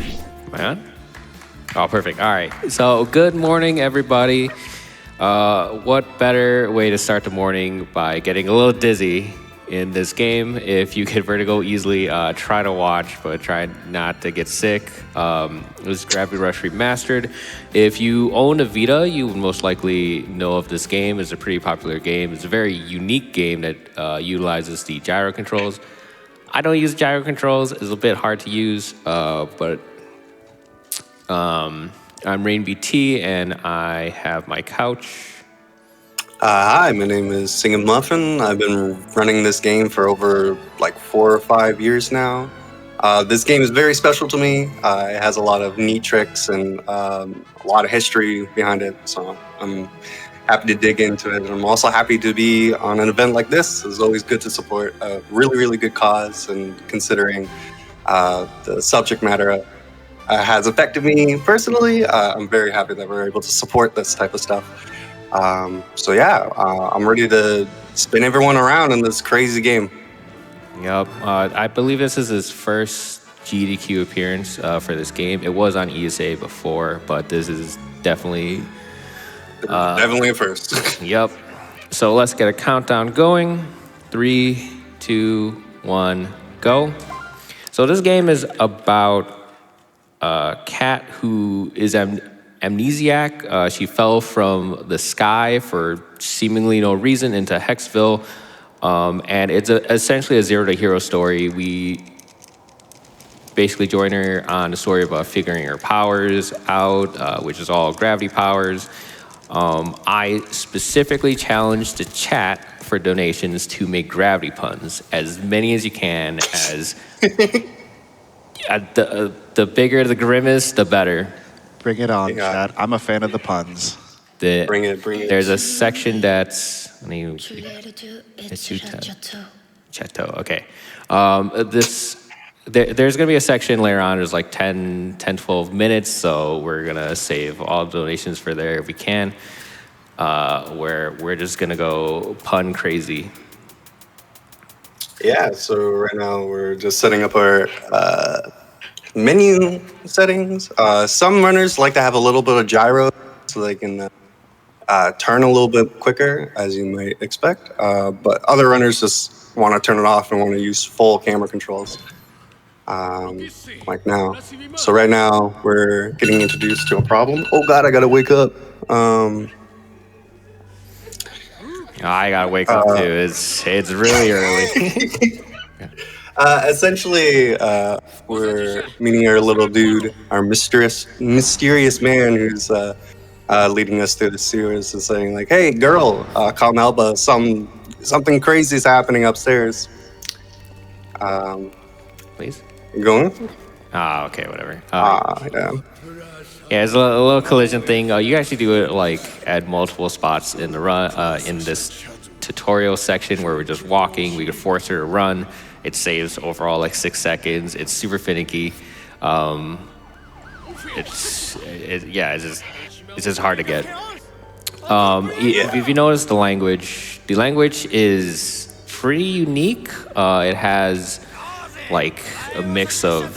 Am I on? Oh, perfect. All right. So, good morning, everybody. What better way to start the morning by getting a little dizzy in this game? If you get vertigo easily, try to watch, but try not to get sick. It was Gravity Rush Remastered. If you own a Vita, you would most likely know of this game. It's a pretty popular game. It's a very unique game that utilizes the gyro controls. I don't use gyro controls. It's a bit hard to use, but I'm Rain BT, and I have my couch. Hi, my name is Singing Muffin. I've been running this game for over like 4 or 5 years now. This game is very special to me. It has a lot of neat tricks and a lot of history behind it. So I'm happy to dig into it. And I'm also happy to be on an event like this. It's always good to support a really, really good cause. And considering the subject matter has affected me personally, I'm very happy that we're able to support this type of stuff. I'm ready to spin everyone around in this crazy game. Yep. I believe this is his first GDQ appearance for this game. It was on ESA before, but this is definitely Definitely a first. Yep. So let's get a countdown going. 3, 2, 1, go. So this game is about a cat who is amnesiac. She fell from the sky for seemingly no reason into Hexville. And it's essentially a zero to hero story. We basically join her on a story about figuring her powers out, which is all gravity powers. I specifically challenged the chat for donations to make gravity puns, as many as you can. As the bigger the grimace, the better. Bring it on, Yeah. chat. I'm a fan of the puns. Bring it. There's a section that's Chateau. Okay. There's going to be a section later on. There's like 10, 12 minutes. So we're going to save all donations for there if we can. Where we're just going to go pun crazy. Yeah, so right now we're just setting up our menu settings. Some runners like to have a little bit of gyro so they can turn a little bit quicker, as you might expect. But other runners just want to turn it off and want to use full camera controls, like now. So right now we're getting introduced to a problem. Oh God, I gotta wake up. I gotta wake up too. It's really early. Essentially, we're meeting our little dude, our mysterious man who's leading us through the sewers and saying like, "Hey, girl, call Melba. Something crazy is happening upstairs." Please. You going? Okay, whatever. Yeah. Yeah, it's a little collision thing. You actually do it like at multiple spots in the run. In this tutorial section where we're just walking, we could force her to run. It saves overall like 6 seconds. It's super finicky. It's just hard to get. If you notice the language is pretty unique. It has like a mix of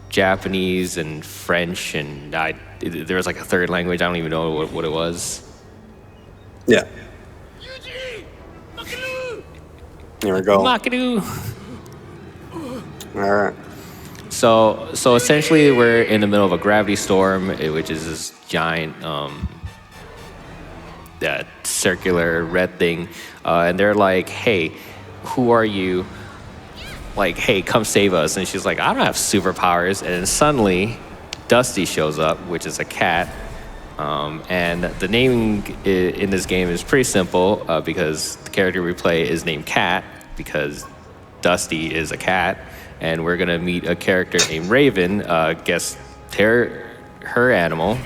Japanese and French, and there was like a third language. I don't even know what it was. Yeah. Here we go. Makadu. All right. So essentially, we're in the middle of a gravity storm, which is this giant, that circular red thing, and they're like, "Hey, who are you? Like, hey, come save us!" And she's like, "I don't have superpowers." And then suddenly, Dusty shows up, which is a cat. And the naming in this game is pretty simple because the character we play is named Cat because Dusty is a cat, and we're gonna meet a character named Raven. Guess her animal.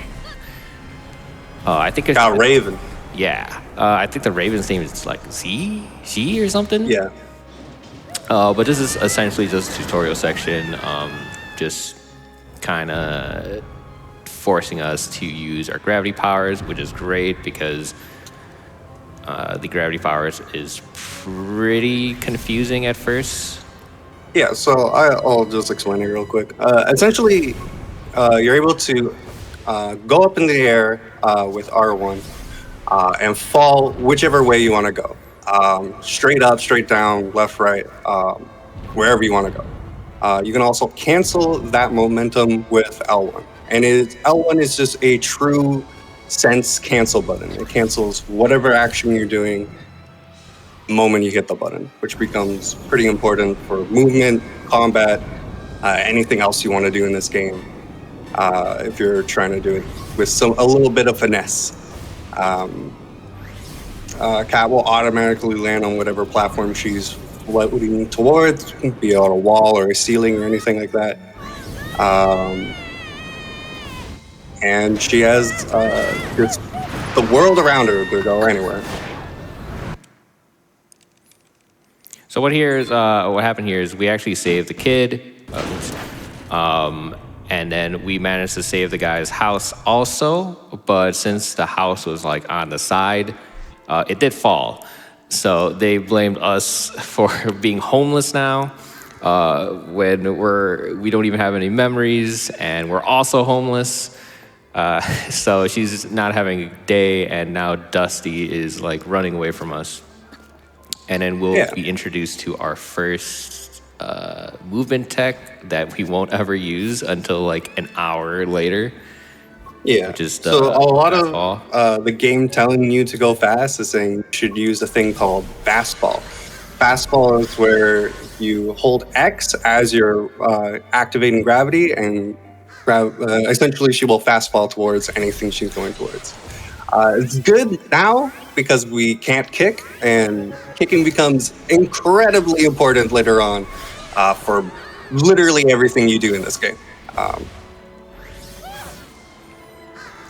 I think it's Raven. Yeah, I think the Raven's name is like she or something. Yeah. But this is essentially just a tutorial section, just kind of forcing us to use our gravity powers, which is great because the gravity powers is pretty confusing at first. Yeah, so I'll just explain it real quick. Essentially, you're able to go up in the air with R1 and fall whichever way you want to go. Straight up, straight down, left, right, wherever you want to go. You can also cancel that momentum with L1. And L1 is just a true sense cancel button. It cancels whatever action you're doing the moment you hit the button, which becomes pretty important for movement, combat, anything else you want to do in this game. If you're trying to do it with a little bit of finesse. Cat will automatically land on whatever platform she's floating towards, be it on a wall or a ceiling or anything like that. And she has just the world around her to go anywhere. So what happened here is we actually saved the kid, and then we managed to save the guy's house also. But since the house was like on the side, it did fall. So they blamed us for being homeless now, when we don't even have any memories, and we're also homeless. So she's not having a day, and now Dusty is like running away from us. And then we'll be introduced to our first movement tech that we won't ever use until like an hour later. Yeah. Which is so a lot of the game telling you to go fast is saying you should use a thing called fastball. Fastball is where you hold X as you're activating gravity, and essentially she will fastball towards anything she's going towards. It's good now because we can't kick, and kicking becomes incredibly important later on for literally everything you do in this game.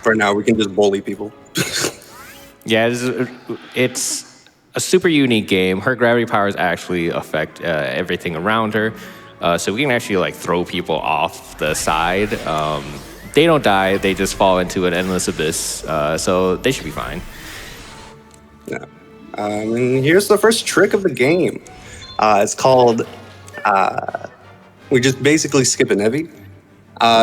For now, we can just bully people. Yeah, it's a super unique game. Her gravity powers actually affect everything around her, so we can actually like throw people off the side. They don't die; they just fall into an endless abyss. So they should be fine. Yeah. And here's the first trick of the game. It's called. We just basically skip a Nevi.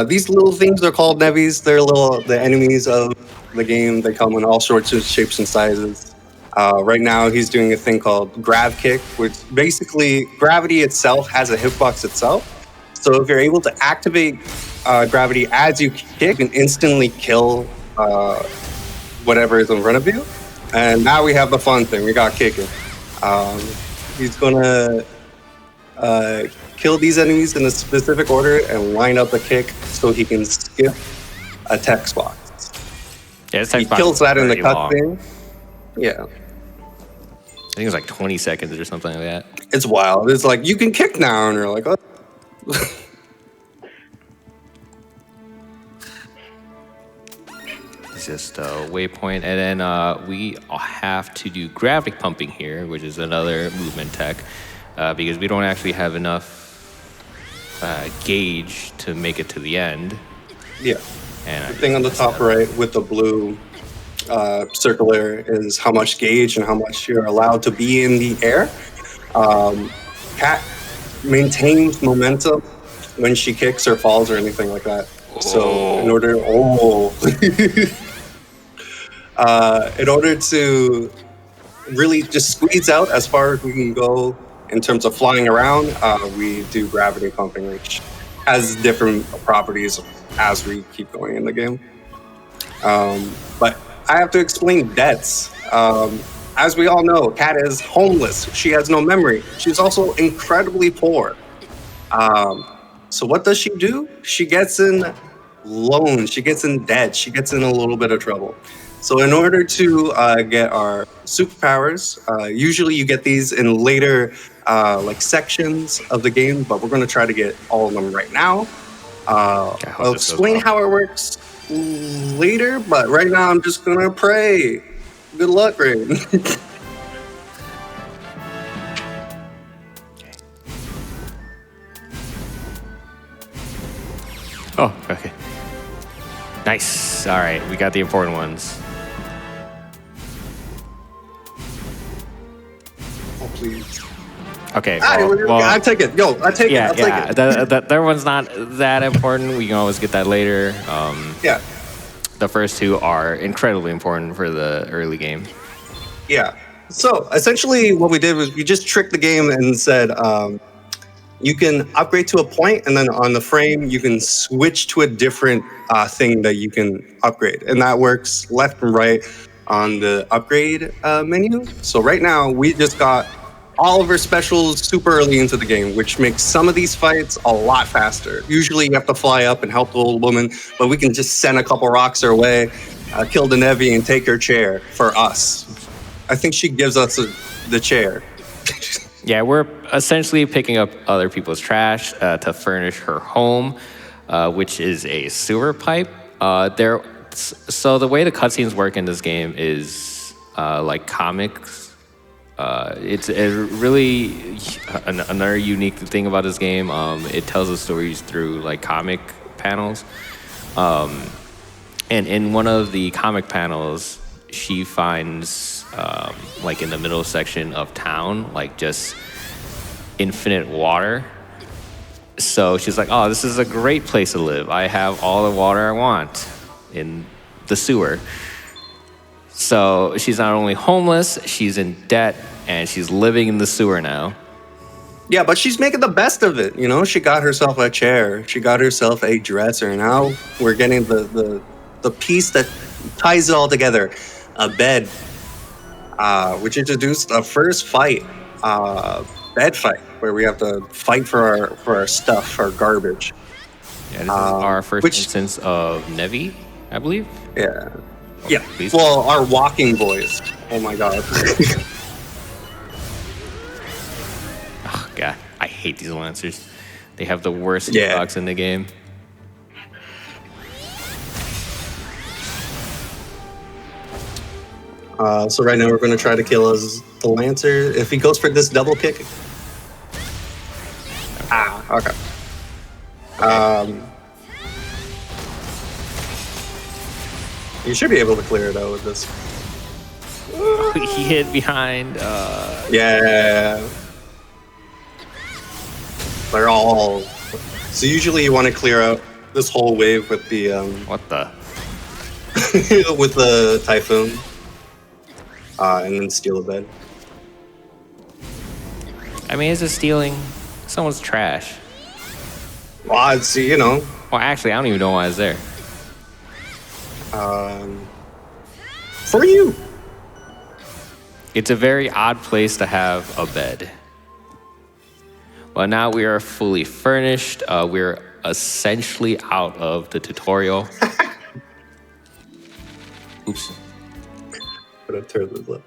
These little things are called Nevis. They're the enemies of the game. They come in all sorts of shapes and sizes. Right now, he's doing a thing called Grav Kick, which basically gravity itself has a hitbox itself. So if you're able to activate gravity as you kick, you can instantly kill whatever is in front of you. And now we have the fun thing. We got kicking. He's gonna kill these enemies in a specific order and line up a kick so he can skip a text box. Yeah, he kills that in the cutscene. Yeah. I think it's like 20 seconds or something like that. It's wild. It's like, you can kick now, and you're like, oh. It's just a waypoint, and then we have to do gravity pumping here, which is another movement tech, because we don't actually have enough gauge to make it to the end. Yeah. And the thing on the top right with the blue circular is how much gauge and how much you're allowed to be in the air. Cat maintains momentum when she kicks or falls or anything like that. So in order to really just squeeze out as far as we can go in terms of flying around, we do gravity pumping, which has different properties as we keep going in the game. But I have to explain debts. As we all know, Kat is homeless. She has no memory. She's also incredibly poor. So what does she do? She gets in loans. She gets in debt. She gets in a little bit of trouble. So in order to get our superpowers, usually you get these in later sections of the game, but we're going to try to get all of them right now. I'll explain how it works later, but right now I'm just going to pray. Good luck, Rain. Oh, okay. Nice. All right, we got the important ones. Oh, please. Okay, I take it. Yo, I take it. yeah, I'll take yeah. it. That one's not that important. We can always get that later. Yeah. The first two are incredibly important for the early game. Yeah. So essentially, what we did was we just tricked the game and said you can upgrade to a point, and then on the frame you can switch to a different thing that you can upgrade, and that works left and right on the upgrade menu. So right now we just got all of our specials super early into the game, which makes some of these fights a lot faster. Usually you have to fly up and help the old woman, but we can just send a couple rocks her way, kill the Nevi, and take her chair for us. I think she gives us the chair. Yeah, we're essentially picking up other people's trash to furnish her home, which is a sewer pipe. So the way the cutscenes work in this game is like comics. It's a really another unique thing about this game. It tells the stories through like comic panels. And in one of the comic panels, she finds like in the middle section of town, like just infinite water. So she's like, oh, this is a great place to live. I have all the water I want in the sewer. So she's not only homeless, she's in debt, and she's living in the sewer now. Yeah, but she's making the best of it. You know, she got herself a chair. She got herself a dresser. Now we're getting the piece that ties it all together. A bed, which introduced a first fight, bed fight, where we have to fight for our stuff, our garbage. Yeah, this is our first instance of Nevi, I believe. Yeah. Yeah. Please. Well, our walking boys. Oh my god. Oh, God, I hate these Lancers. They have the worst Yeah. hitbox in the game. So right now we're going to try to kill the Lancer. If he goes for this double kick. Okay. You should be able to clear it out with this. He hid behind. Yeah. They're all. So usually you want to clear out this whole wave with the What the? with the typhoon, and then steal a bed. I mean, is it stealing someone's trash? Well, I'd see, you know. Well, actually, I don't even know why it's there. For you. It's a very odd place to have a bed. Well, now we are fully furnished. We're essentially out of the tutorial. Oops. Gonna turn this up.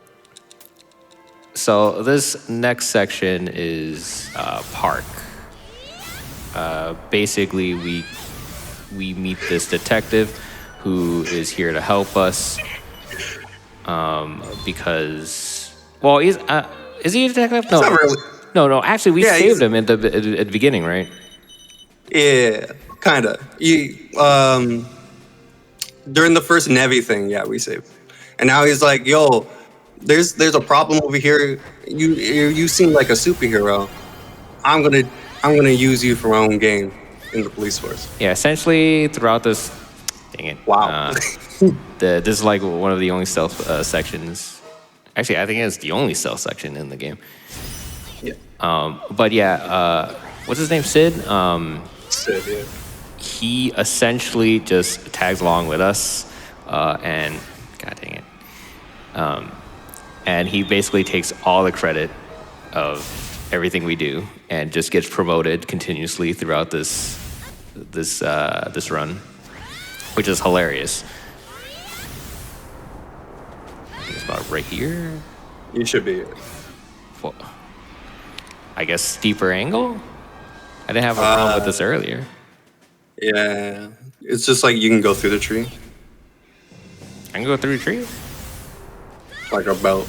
So this next section is park. Basically, we meet this detective who is here to help us because, well, is he a detective? No, Not really. no. Actually, we Yeah, saved him at the beginning, right? Yeah, kinda. During the first Nevi thing, yeah, we saved. And now he's like, "Yo, there's a problem over here. You seem like a superhero. I'm gonna use you for my own gain in the police force." Yeah, essentially throughout this, dang it. Wow. This is like one of the only stealth sections. Actually, I think it's the only stealth section in the game. Yeah. But yeah, what's his name? Sid. Sid, yeah. He essentially just tags along with us, and god dang it, and he basically takes all the credit of everything we do, and just gets promoted continuously throughout this run, which is hilarious. I think it's about right here. You should be. Well, I guess steeper angle. I didn't have a problem with this earlier. Yeah. It's just like you can go through the tree. I can go through the tree. Like a belt.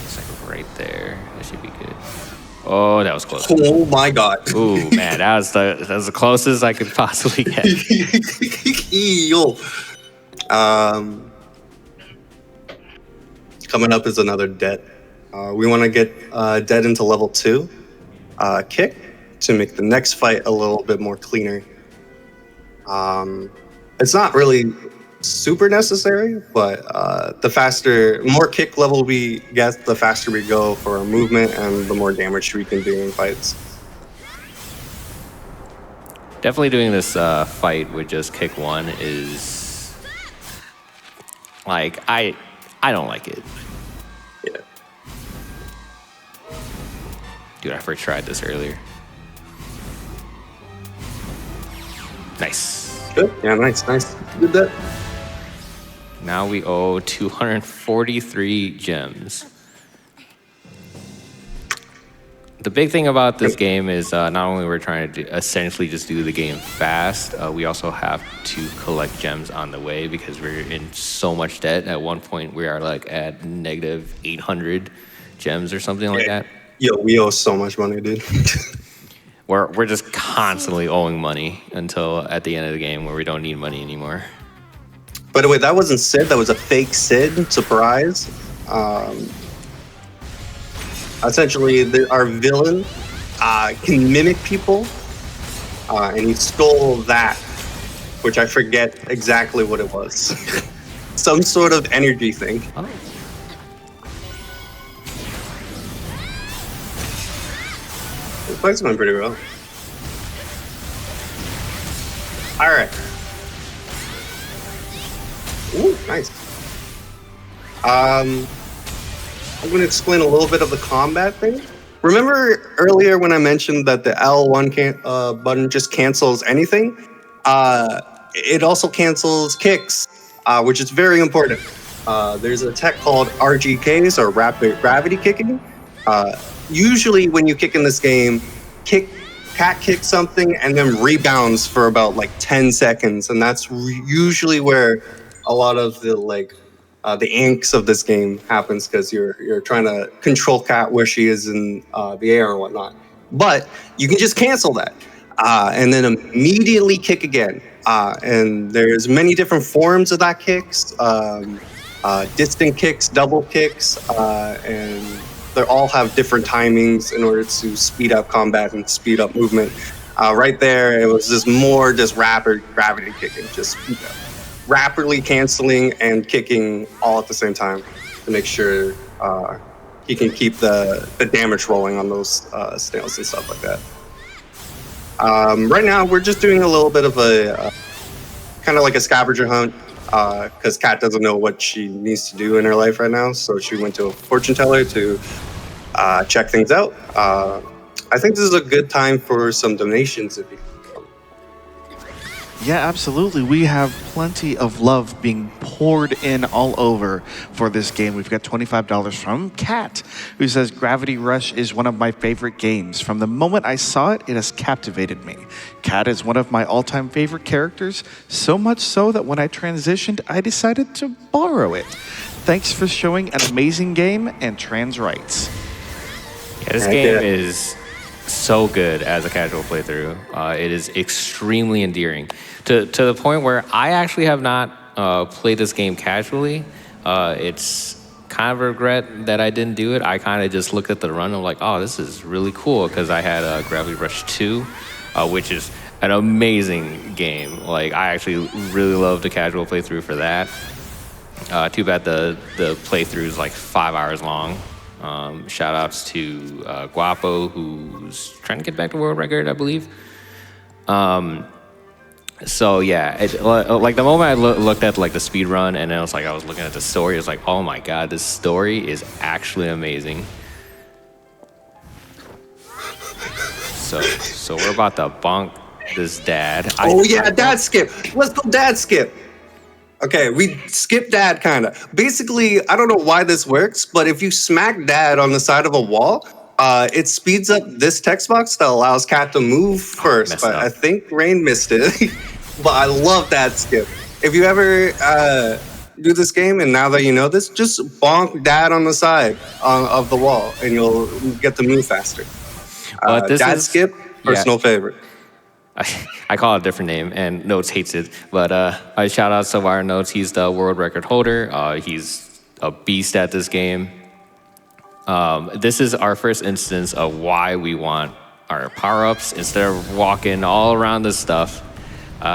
It's like right there. That should be good. Oh, that was close. Oh my god. Ooh, man, that was the closest I could possibly get. Yo. Coming up is another debt. We want to get Dead into level 2, Kick, to make the next fight a little bit more cleaner. It's not really super necessary, but the more Kick level we get, the faster we go for our movement and the more damage we can do in fights. Definitely doing this fight with just Kick 1 is like I don't like it. Yeah. Dude, I first tried this earlier. Nice. Good. Yeah, nice. Did that. Now we owe 243 gems. The big thing about this game is not only we're trying to essentially just do the game fast, we also have to collect gems on the way because we're in so much debt. At one point, we are like at negative 800 gems or something like that. Yo, we owe so much money, dude. We're just constantly owing money until at the end of the game where we don't need money anymore. By the way, that wasn't Sid. That was a fake Sid. Surprise. Essentially, our villain can mimic people, and he stole that, which I forget exactly what it was. Some sort of energy thing. Oh. The fight's going pretty well. All right. Ooh, nice. I'm going to explain a little bit of the combat thing. Remember earlier when I mentioned that the L1 button just cancels anything? It also cancels kicks, which is very important. There's a tech called RGKs, or rapid gravity kicking. Usually when you kick in this game, cat kicks something and then rebounds for about like 10 seconds. And that's usually where a lot of the angst of this game happens, because you're trying to control Cat where she is in the air and whatnot. But you can just cancel that and then immediately kick again. And there's many different forms of that kicks, distant kicks, double kicks, and they all have different timings in order to speed up combat and speed up movement. Right there, it was just more just rapid gravity kicking, just rapidly canceling and kicking all at the same time to make sure he can keep the damage rolling on those snails and stuff like that. Right now, we're just doing a little bit of a kind of like a scavenger hunt, because Kat doesn't know what she needs to do in her life right now, so she went to a fortune teller to check things out. I think this is a good time for some donations if you. Yeah, absolutely. We have plenty of love being poured in all over for this game. We've got $25 from Kat, who says, Gravity Rush is one of my favorite games. From the moment I saw it, it has captivated me. Kat is one of my all-time favorite characters, so much so that when I transitioned, I decided to borrow it. Thanks for showing an amazing game and trans rights. Yeah, this game is so good as a casual playthrough. It is extremely endearing to the point where I actually have not played this game casually. It's kind of a regret that I didn't do it. I kind of just looked at the run and I'm like, oh, this is really cool, because I had Gravity Rush 2, which is an amazing game. Like, I actually really love the casual playthrough for that. Too bad the playthrough is like 5 hours long. Shout outs to Guapo, who's trying to get back to world record, I believe. So yeah, like the moment I looked at like the speed run, and then I was looking at the story, it's like, oh my god, this story is actually amazing. So we're about to bonk this dad. Dad skip. Let's go dad skip. Okay, we skipped dad, kind of. Basically, I don't know why this works, but if you smack dad on the side of a wall, it speeds up this text box that allows Cat to move first. But I think Rain missed it. But I love dad skip. If you ever do this game, and now that you know this, just bonk dad on the side of the wall, and you'll get to move faster. Dad skip, personal favorite. I call it a different name, and Notes hates it. But I shout out Savara Notes. He's the world record holder. He's a beast at this game. This is our first instance of why we want our power-ups. Instead of walking all around this stuff,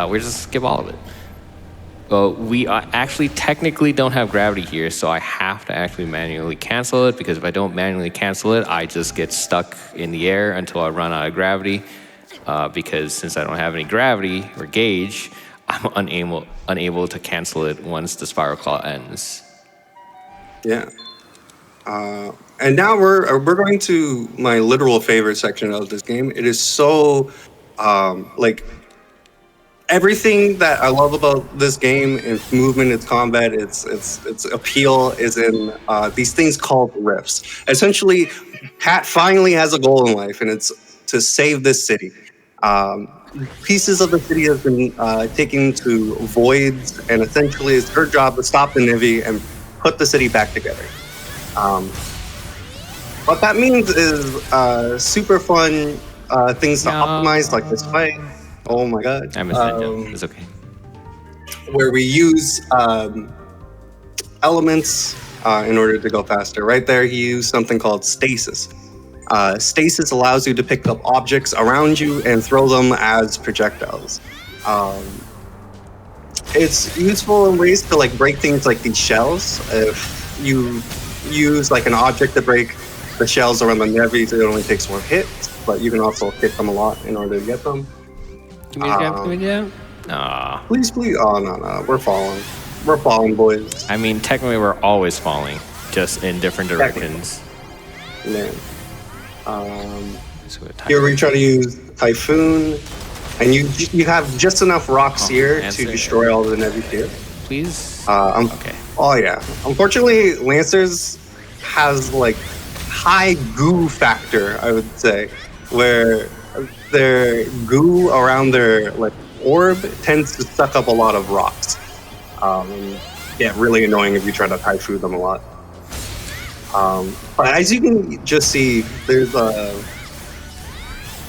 we just skip all of it. Well, we actually technically don't have gravity here, so I have to actually manually cancel it, because if I don't manually cancel it, I just get stuck in the air until I run out of gravity. Because since I don't have any gravity or gauge, I'm unable to cancel it once the spiral claw ends. Yeah. And now we're going to my literal favorite section of this game. It is so like everything that I love about this game, its movement, its combat, its appeal is in these things called rifts. Essentially, Kat finally has a goal in life, and it's to save this city. Pieces of the city have been taken to voids, and essentially it's her job to stop the Navy and put the city back together. What that means is super fun things to optimize, like this fight. Oh my god. I missed that jump. It's okay. Where we use elements in order to go faster. Right there, he used something called stasis. Stasis allows you to pick up objects around you and throw them as projectiles. It's useful in ways to like break things like these shells. If you use like an object to break the shells around the Nevis, it only takes one hit, but you can also hit them a lot in order to get them. Give me a jump, give me a jump. Aw. Please. Oh, no. We're falling. We're falling, boys. I mean, technically we're always falling, just in different directions. Man. Here we try to use Typhoon, and you have just enough rocks here to destroy all the Nevis here. Please? Okay. Oh, yeah. Unfortunately, Lancers has, like, high goo factor, I would say, where their goo around their like orb tends to suck up a lot of rocks. Yeah, really annoying if you try to Typhoon them a lot. But as you can just see, there's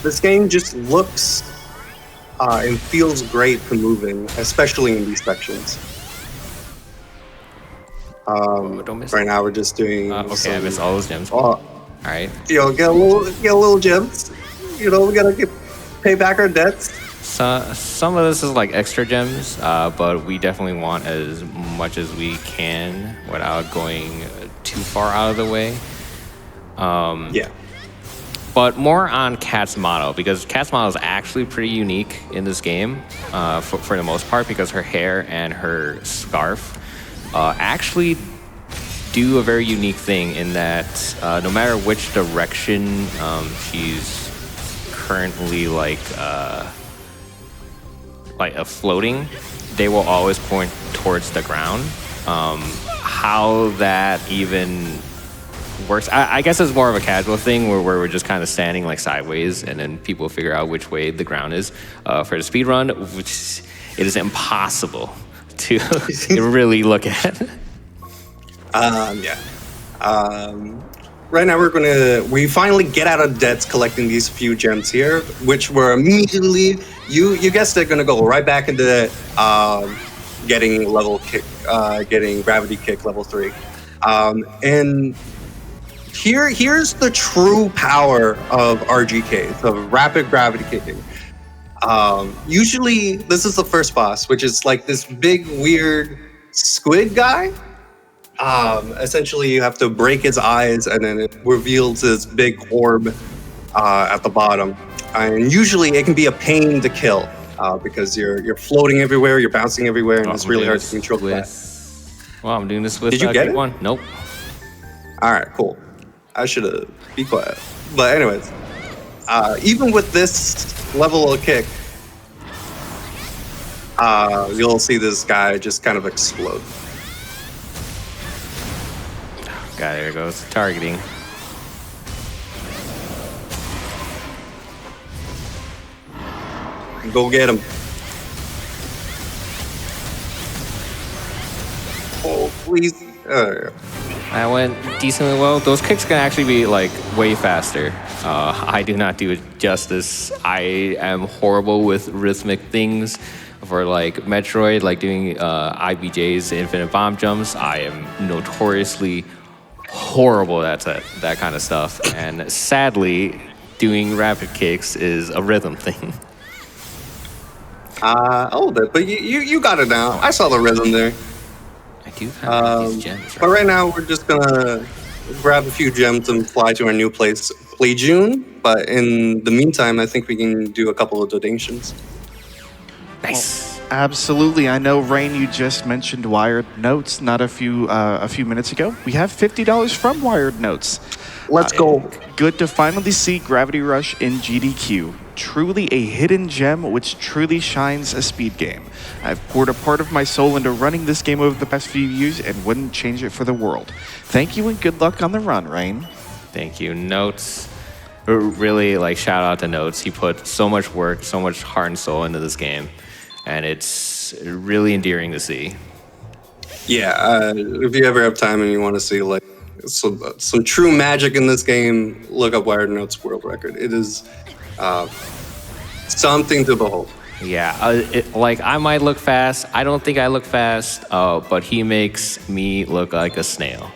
this game just looks and feels great to move in, especially in these sections. Don't miss right now we're just doing. Okay, I missed all those gems. All right. Get a little gems. We gotta pay back our debts. So, some of this is like extra gems, but we definitely want as much as we can without going too far out of the way. Yeah. But more on Kat's model, because Kat's model is actually pretty unique in this game for the most part, because her hair and her scarf actually do a very unique thing in that no matter which direction she's currently like floating, they will always point towards the ground. How that even works, I guess it's more of a casual thing where we're just kind of standing like sideways, and then people figure out which way the ground is. For the speed run, which it is impossible to really look at. Yeah. Right now we finally get out of debts collecting these few gems here, which were immediately, you guessed it, gonna go right back into getting getting gravity kick level 3. And here's the true power of RGK, the rapid gravity kicking. Usually this is the first boss, which is like this big weird squid guy. Essentially you have to break its eyes, and then it reveals this big orb at the bottom. And usually it can be a pain to kill because you're floating everywhere, you're bouncing everywhere, and it's really hard to control that. Well, I'm doing this with Did you get it? one. Nope. All right, cool. I should have be quiet. But anyways, even with this level of kick, you'll see this guy just kind of explode. God, there it goes. Targeting. Go get him. Oh, please. That went decently well. Those kicks can actually be like way faster. I do not do it justice. I am horrible with rhythmic things. For like Metroid, like doing IBJs, infinite bomb jumps, I am notoriously horrible at that kind of stuff. And sadly, doing rapid kicks is a rhythm thing. A little bit, but you got it now. I saw the rhythm there. I do kind of like these gems. But right now, we're just gonna grab a few gems and fly to our new place, Play June. But in the meantime, I think we can do a couple of donations. Nice. Absolutely. I know, Rain, you just mentioned Wired Notes not a few minutes ago. We have $50 from Wired Notes. Let's go. Good to finally see Gravity Rush in GDQ. Truly a hidden gem which truly shines a speed game. I've poured a part of my soul into running this game over the past few years and wouldn't change it for the world. Thank you and good luck on the run, Rain. Thank you. Notes. Really, like, shout out to Notes. He put so much work, so much heart and soul into this game. And it's really endearing to see. Yeah, if you ever have time and you want to see like some true magic in this game, look up Wired Notes World Record. It is something to behold. Yeah, like, I might look fast. I don't think I look fast, but he makes me look like a snail.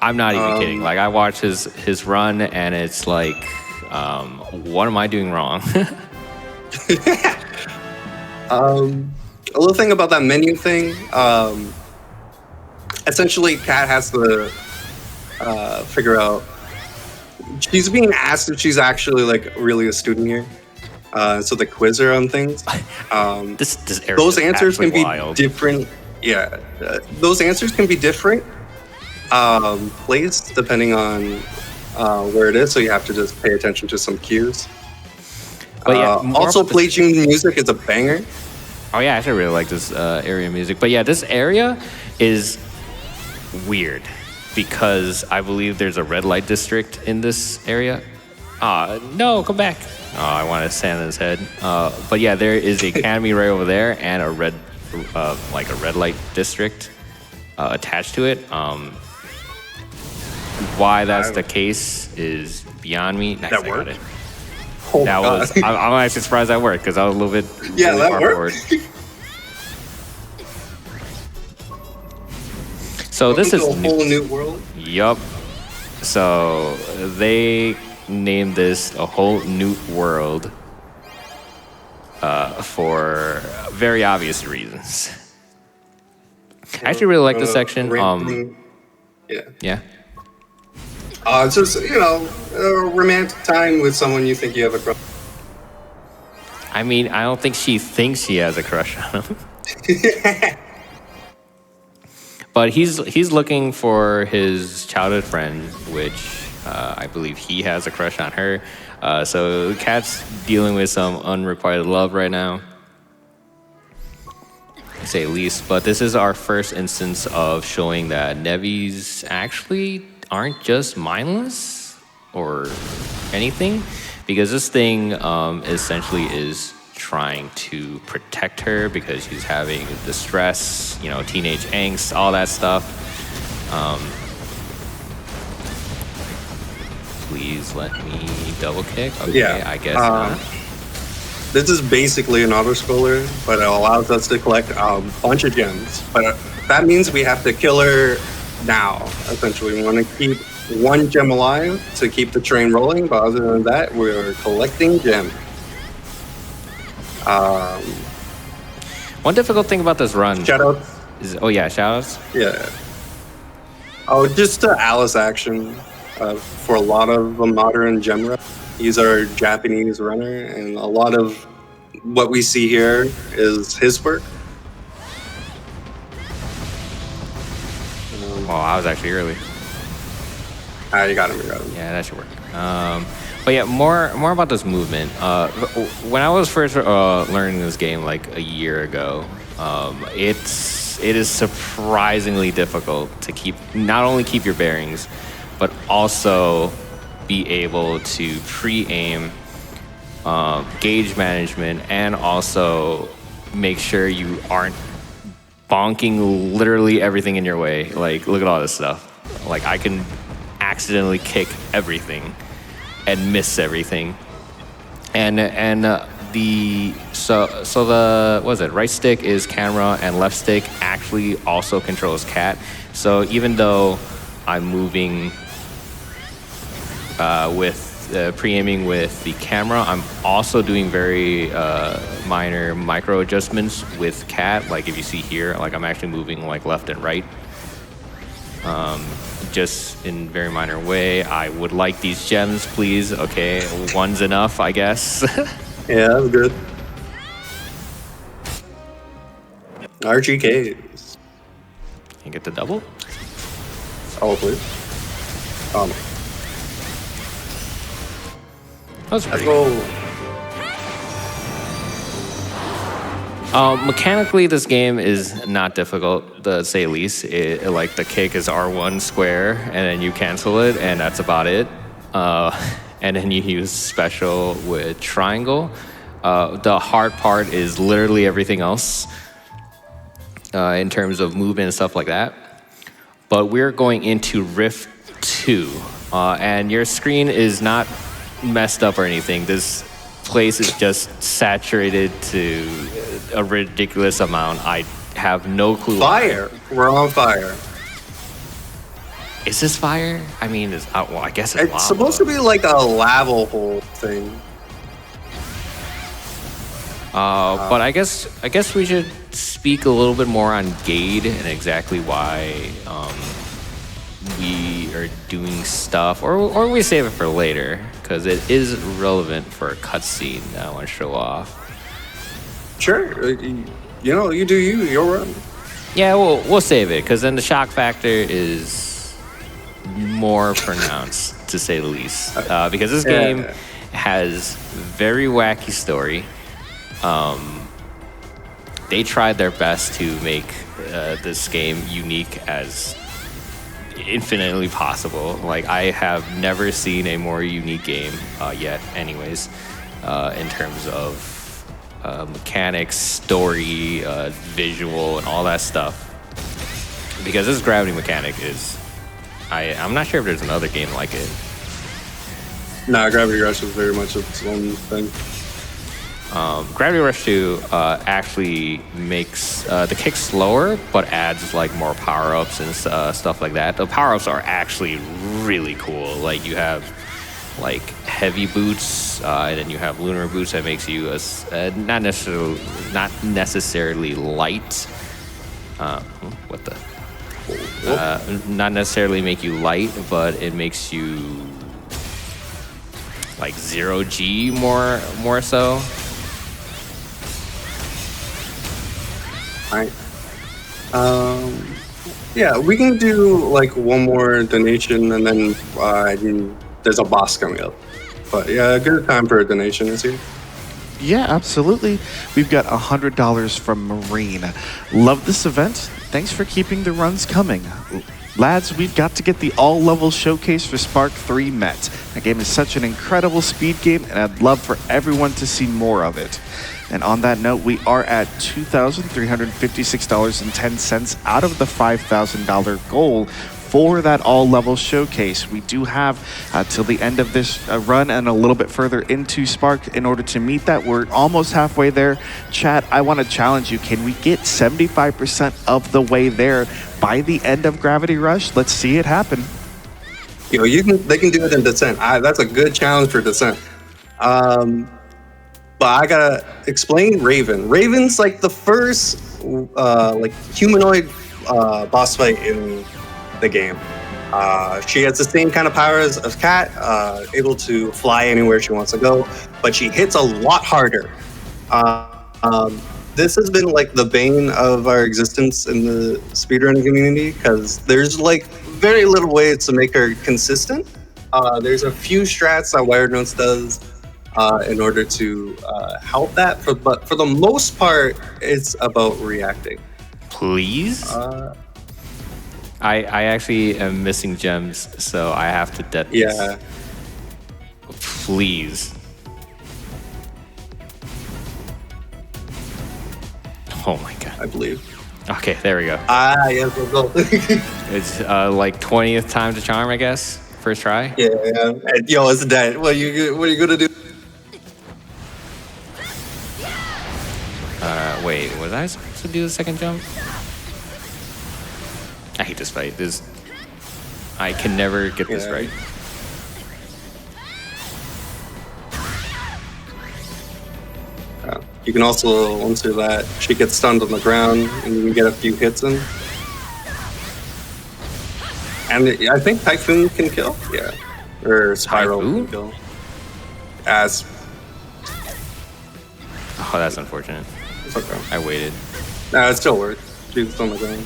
I'm not even kidding. Like, I watch his run, and it's like, what am I doing wrong? A little thing about that menu thing. Essentially, Kat has to figure out. She's being asked if she's actually like really a student here. So they quiz her on things. This area Those is answers can be wild. different. Yeah, those answers can be different placed depending on where it is. So you have to just pay attention to some cues. But yeah, also, Play June music is a banger. Oh yeah, I actually really like this area music. But yeah, this area is weird because I believe there's a red light district in this area. No, come back. Oh, I want to stand on his head. But yeah, there is a academy right over there and a red light district attached to it. Why that's the case is beyond me. Nice, That I got worked? it. Oh, That God. was. I'm actually surprised that worked because I was a little bit. Yeah, really that far worked. forward. So this is a whole new world. Yup. So they named this A Whole New World for very obvious reasons. I actually really like this section. Yeah. Yeah. It's just, a romantic time with someone you think you have a crush. I mean, I don't think she thinks she has a crush on him. But he's looking for his childhood friend, which I believe he has a crush on her. So Kat's dealing with some unrequited love right now, to say the least. But this is our first instance of showing that Nevis actually aren't just mindless or anything, because this thing essentially is trying to protect her because she's having distress, teenage angst, all that stuff. Please let me double kick. Okay, Yeah, I guess not. This is basically an auto-scroller, but it allows us to collect a bunch of gems. But that means we have to kill her now, essentially. We want to keep one gem alive to keep the train rolling, but other than that, we're collecting gems. One difficult thing about this run Shoutouts. is, shoutouts. Yeah. Oh, just Alice action for a lot of the modern gem runs. He's our Japanese runner, and a lot of what we see here is his work. Well, I was actually early. You got him. Yeah, that should work. But yeah, more about this movement. When I was first learning this game like a year ago, it is surprisingly difficult to not only keep your bearings, but also be able to pre-aim, gauge management, and also make sure you aren't bonking literally everything in your way. Like, look at all this stuff. Like, I can accidentally kick everything and miss everything. And the what is it? Right stick is camera, and left stick actually also controls cat. So even though I'm moving with pre-aiming with the camera, I'm also doing very minor micro adjustments with cat. Like if you see here, like I'm actually moving like left and right, just in very minor way. I would like these gems, please. Okay, one's enough, I guess. Yeah, that's good. RGKs. You get the double. Oh, please. That's pretty Let's good. go. Mechanically, this game is not difficult, to say least. Like the kick is R1 square, and then you cancel it, and that's about it. And then you use special with triangle. The hard part is literally everything else in terms of movement and stuff like that. But we're going into Rift 2, and your screen is not messed up or anything. This place is just saturated to a ridiculous amount. I have no clue. Fire. We're on fire. Is this fire? I mean, well, I guess it's lava. It's supposed to be like a lava hole thing. But I guess we should speak a little bit more on Gade and exactly why we are doing stuff, or we save it for later because it is relevant for a cutscene that I want to show off. Sure. You know, you do you. You'll run. Yeah, we'll save it because then the shock factor is more pronounced, to say the least. Because this game has very wacky story. They tried their best to make this game unique as infinitely possible. Like, I have never seen a more unique game yet, anyways, in terms of mechanics, story, visual, and all that stuff. Because this gravity mechanic is... I'm not sure if there's another game like it. Nah, Gravity Rush is very much its own thing. Gravity Rush 2 actually makes the kick slower, but adds like more power-ups and stuff like that. The power-ups are actually really cool. Like you have like heavy boots, and then you have lunar boots that makes you not necessarily light. What the? Not necessarily make you light, but it makes you like 0G more so. Alright. Yeah, we can do like one more donation and then there's a boss coming up. But yeah, a good time for a donation is here. Yeah, absolutely. We've got $100 from Marine. Love this event. Thanks for keeping the runs coming. Lads, we've got to get the all-level showcase for Spark 3 met. That game is such an incredible speed game, and I'd love for everyone to see more of it. And on that note, we are at $2,356.10 out of the $5,000 goal for that all-level showcase. We do have till the end of this run and a little bit further into Spark in order to meet that. We're almost halfway there. Chat, I want to challenge you. Can we get 75% of the way there by the end of Gravity Rush? Let's see it happen. Yo, they can do it in Descent. That's a good challenge for Descent. But I gotta explain Raven. Raven's like the first like humanoid boss fight in the game. She has the same kind of powers as Cat, able to fly anywhere she wants to go, but she hits a lot harder. This has been like the bane of our existence in the speedrunning community because there's like very little ways to make her consistent. There's a few strats that Wired Notes does in order to help that, but for the most part, it's about reacting. Please? I actually am missing gems, so I have to detonate. Yeah. Please. Oh my god. I believe. Okay, there we go. Yes, let's go. It's like 20th time to charm, I guess. First try. Yeah. And, yo, it's dead. What are you gonna do? was I supposed to do the second jump? I hate this fight. I can never get this right. You can also, once you're that, she gets stunned on the ground, and you can get a few hits in. And I think Typhoon can kill, yeah, or Spiral Typhoon? can kill. As Oh, that's unfortunate. it's okay. I waited. Nah, it still works. She's on the ground.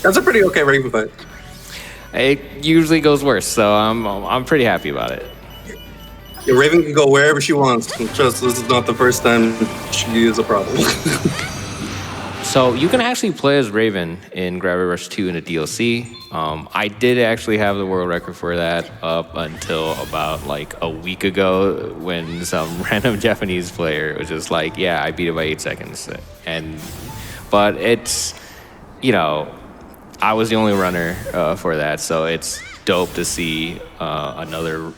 That's a pretty okay Raven fight. It usually goes worse, so I'm pretty happy about it. Yeah, Raven can go wherever she wants. Trust, this is not the first time she is a problem. So you can actually play as Raven in Gravity Rush 2 in the DLC. I did actually have the world record for that up until about like a week ago when some random Japanese player was just like, yeah, I beat it by 8 seconds. But it's, you know, I was the only runner for that, so it's dope to see another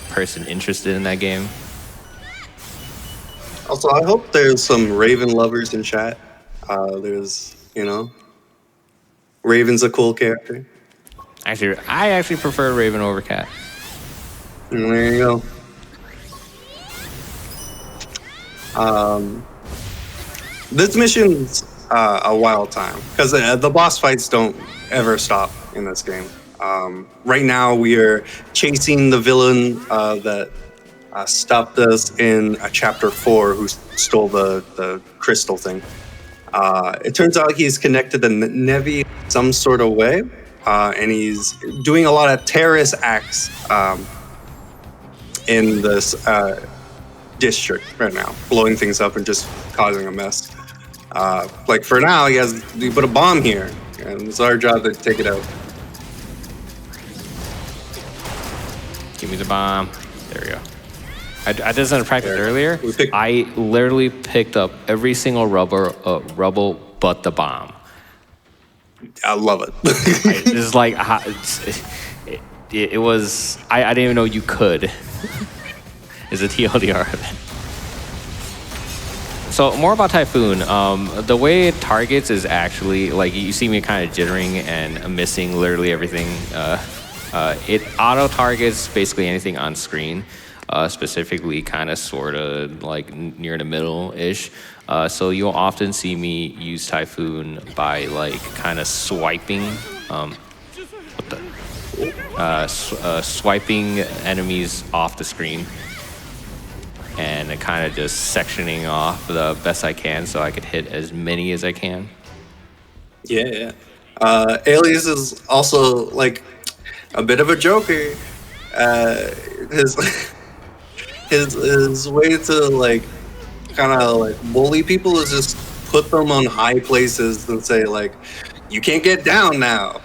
person interested in that game. Also, I hope there's some Raven lovers in chat. There's, you know, Raven's a cool character. Actually, I actually prefer Raven over Cat. And there you go. This mission's a wild time because the boss fights don't ever stop in this game. Right now, we are chasing the villain that stopped us in chapter 4, who stole the crystal thing. It turns out he's connected to Nevi some sort of way, and he's doing a lot of terrorist acts in this district right now, blowing things up and just causing a mess. Like for now, he put a bomb here, and it's our job to take it out. Give me the bomb. There we go. I did this in practice earlier. I literally picked up every single rubble but the bomb. I love it. This is like it was. I didn't even know you could. Is a TLDR of it. So more about Typhoon. The way it targets is actually like you see me kind of jittering and missing literally everything. It auto targets basically anything on screen. Specifically kind of sort of like near the middle-ish. So you'll often see me use Typhoon by like kind of swiping, swiping enemies off the screen and kind of just sectioning off the best I can so I could hit as many as I can. Yeah. Alias is also like a bit of a joker. His way to like kind of like bully people is just put them on high places and say like, you can't get down now.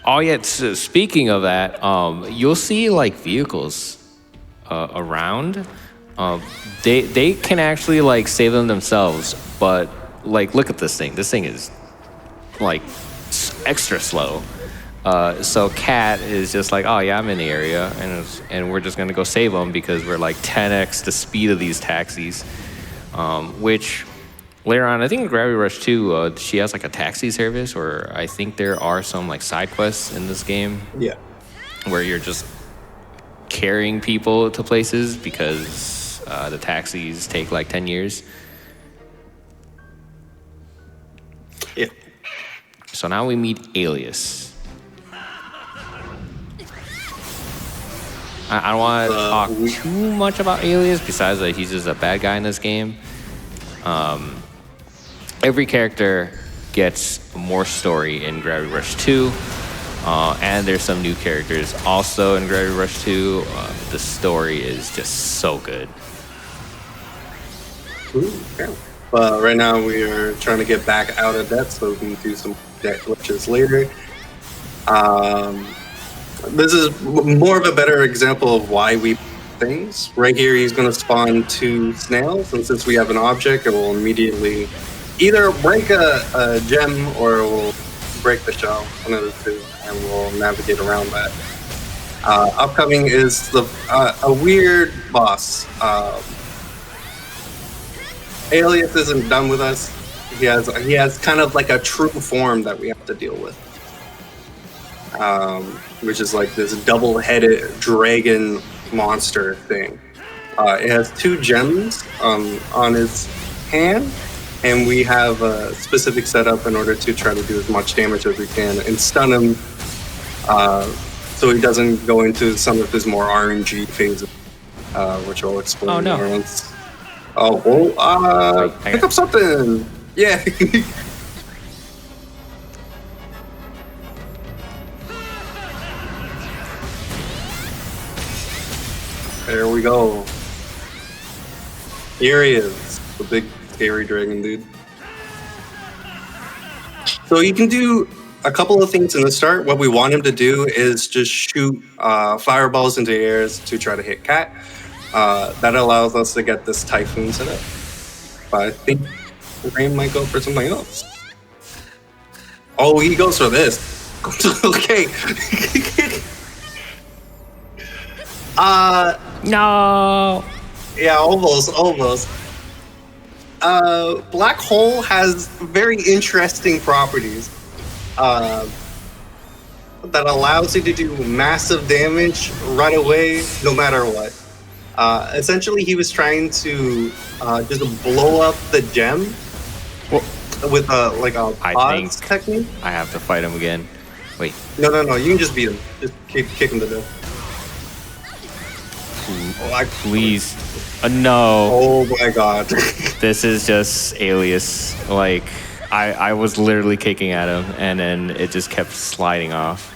Oh yeah, so speaking of that, you'll see like vehicles around. They can actually like save them themselves, but like look at this thing. This thing is like extra slow. So Cat is just like, oh yeah, I'm in the area, and we're just gonna go save them because we're like 10x the speed of these taxis. Which later on, I think in Gravity Rush 2, she has like a taxi service, or I think there are some like side quests in this game. Yeah. Where you're just carrying people to places because the taxis take like 10 years. Yeah. So now we meet Alias. I don't want to talk too much about Alias besides that he's just a bad guy in this game. Every character gets more story in Gravity Rush 2, and there's some new characters also in Gravity Rush 2. The story is just so good. Yeah. But right now we are trying to get back out of debt so we can do some debt glitches later. This is more of a better example of why we things. Right here, he's going to spawn 2 snails, and since we have an object, it will immediately either break a gem or it will break the shell, one of the two, and we'll navigate around that. Upcoming is a weird boss. Alias isn't done with us. He has kind of like a true form that we have to deal with, which is like this double-headed dragon monster thing. It has 2 gems on its hand, and we have a specific setup in order to try to do as much damage as we can and stun him, so he doesn't go into some of his more RNG phases, which I'll explain. Oh, no. Once. Oh, well, pick up something. Yeah. There we go. Here he is, the big scary dragon dude. So you can do a couple of things in the start. What we want him to do is just shoot fireballs into the airs to try to hit Cat. That allows us to get this Typhoon set up. But I think Rain might go for something else. Oh, he goes for this. Okay. No. Yeah, almost. Black Hole has very interesting properties that allows you to do massive damage right away, no matter what. Essentially, he was trying to just blow up the gem with a pause technique. I have to fight him again. Wait. No, you can just beat him. Just kick him to death. Please. No. Oh my god. This is just Alias. Like, I was literally kicking at him, and then it just kept sliding off.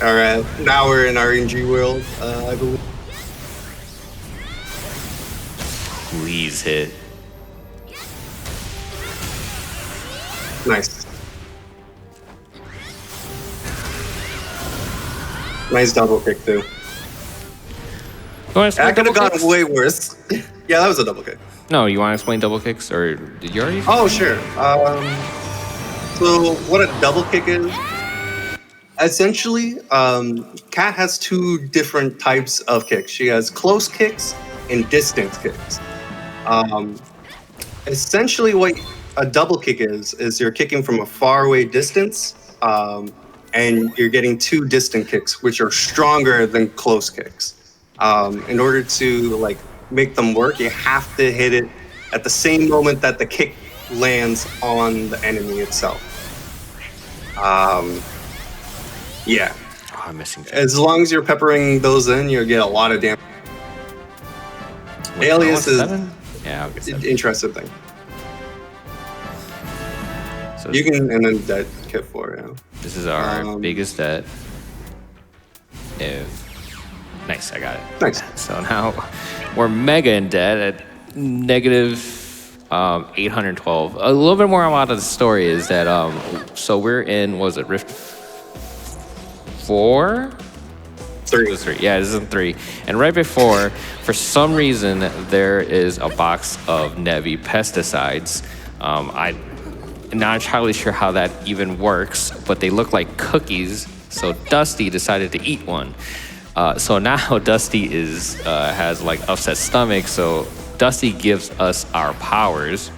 Alright, now we're in RNG world, I believe. Please hit. Nice. Nice double kick, too. That could have gone way worse. Yeah, that was a double kick. No, you want to explain double kicks, or did you already? Oh, sure. So what a double kick is, essentially, Kat has 2 different types of kicks. She has close kicks and distance kicks. Essentially, what a double kick is you're kicking from a far away distance, and you're getting 2 distant kicks, which are stronger than close kicks. In order to make them work, you have to hit it at the same moment that the kick lands on the enemy itself. Yeah. Oh, I'm missing. As long as you're peppering those in, you'll get a lot of damage. Wait, Alias is 7? Yeah, I'll get 7. interesting thing. So You can, and then dead kit 4, yeah. this is our biggest debt. Nice, I got it. Nice. So now we're mega in debt at negative 812. A little bit more about the story is that so we're in, what was it, Rift 4? 3. It was 3. Yeah, this is 3. And right before, for some reason, there is a box of Nevi pesticides. I'm not entirely sure how that even works, but they look like cookies. So Dusty decided to eat one. So now Dusty has upset stomach. So Dusty gives us our powers,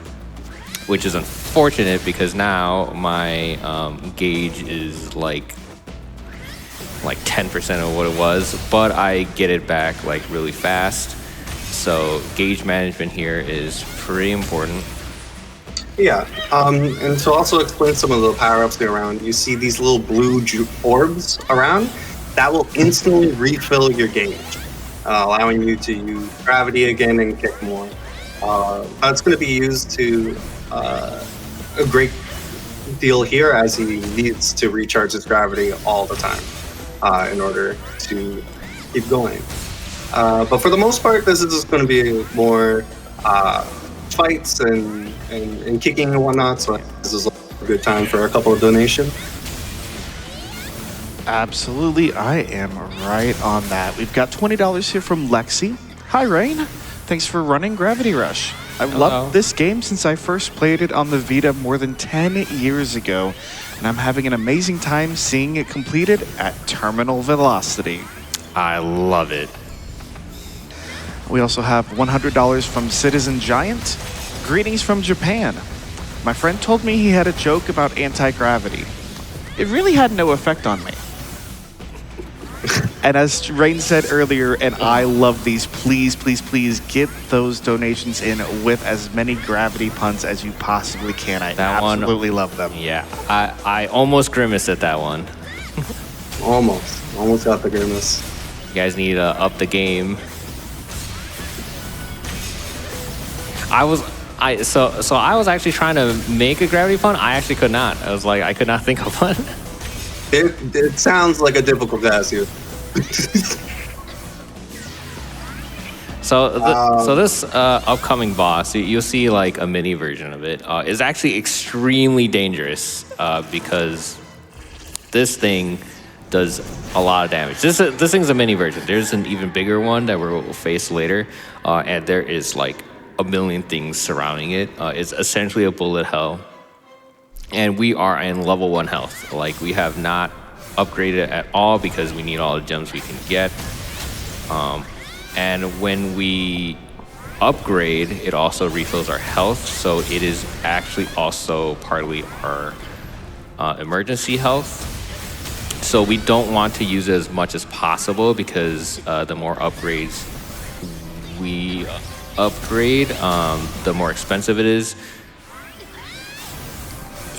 which is unfortunate because now my gauge is like 10% of what it was, but I get it back really fast. So gauge management here is pretty important. Yeah, and to also explain some of the power-ups around, you see these little blue orbs around. That will instantly refill your gauge, allowing you to use gravity again and kick more. That's going to be used to a great deal here, as he needs to recharge his gravity all the time in order to keep going. But for the most part, this is just going to be more fights and kicking and whatnot, so this is a good time for a couple of donations. Absolutely, I am right on that. We've got $20 here from Lexi. Hi, Rain. Thanks for running Gravity Rush. I've loved this game since I first played it on the Vita more than 10 years ago, and I'm having an amazing time seeing it completed at terminal velocity. I love it. We also have $100 from Citizen Giant. Greetings from Japan. My friend told me he had a joke about anti-gravity. It really had no effect on me. And as Rain said earlier, and I love these, please, please, please get those donations in with as many gravity puns as you possibly can. I absolutely love them. Yeah, I almost grimaced at that one. Almost got the grimace. You guys need to up the game. I was actually trying to make a gravity pun. I actually could not. I could not think of one. It sounds like a difficult task here. So this upcoming boss, you'll see like a mini version of it, is actually extremely dangerous because this thing does a lot of damage. This thing's a mini version. There's an even bigger one that we'll face later, and there is like a million things surrounding it. It's essentially a bullet hell. And we are in level 1 health. Like, we have not upgraded at all because we need all the gems we can get. And when we upgrade, it also refills our health. So it is actually also partly our emergency health. So we don't want to use it as much as possible because the more upgrades we upgrade, the more expensive it is.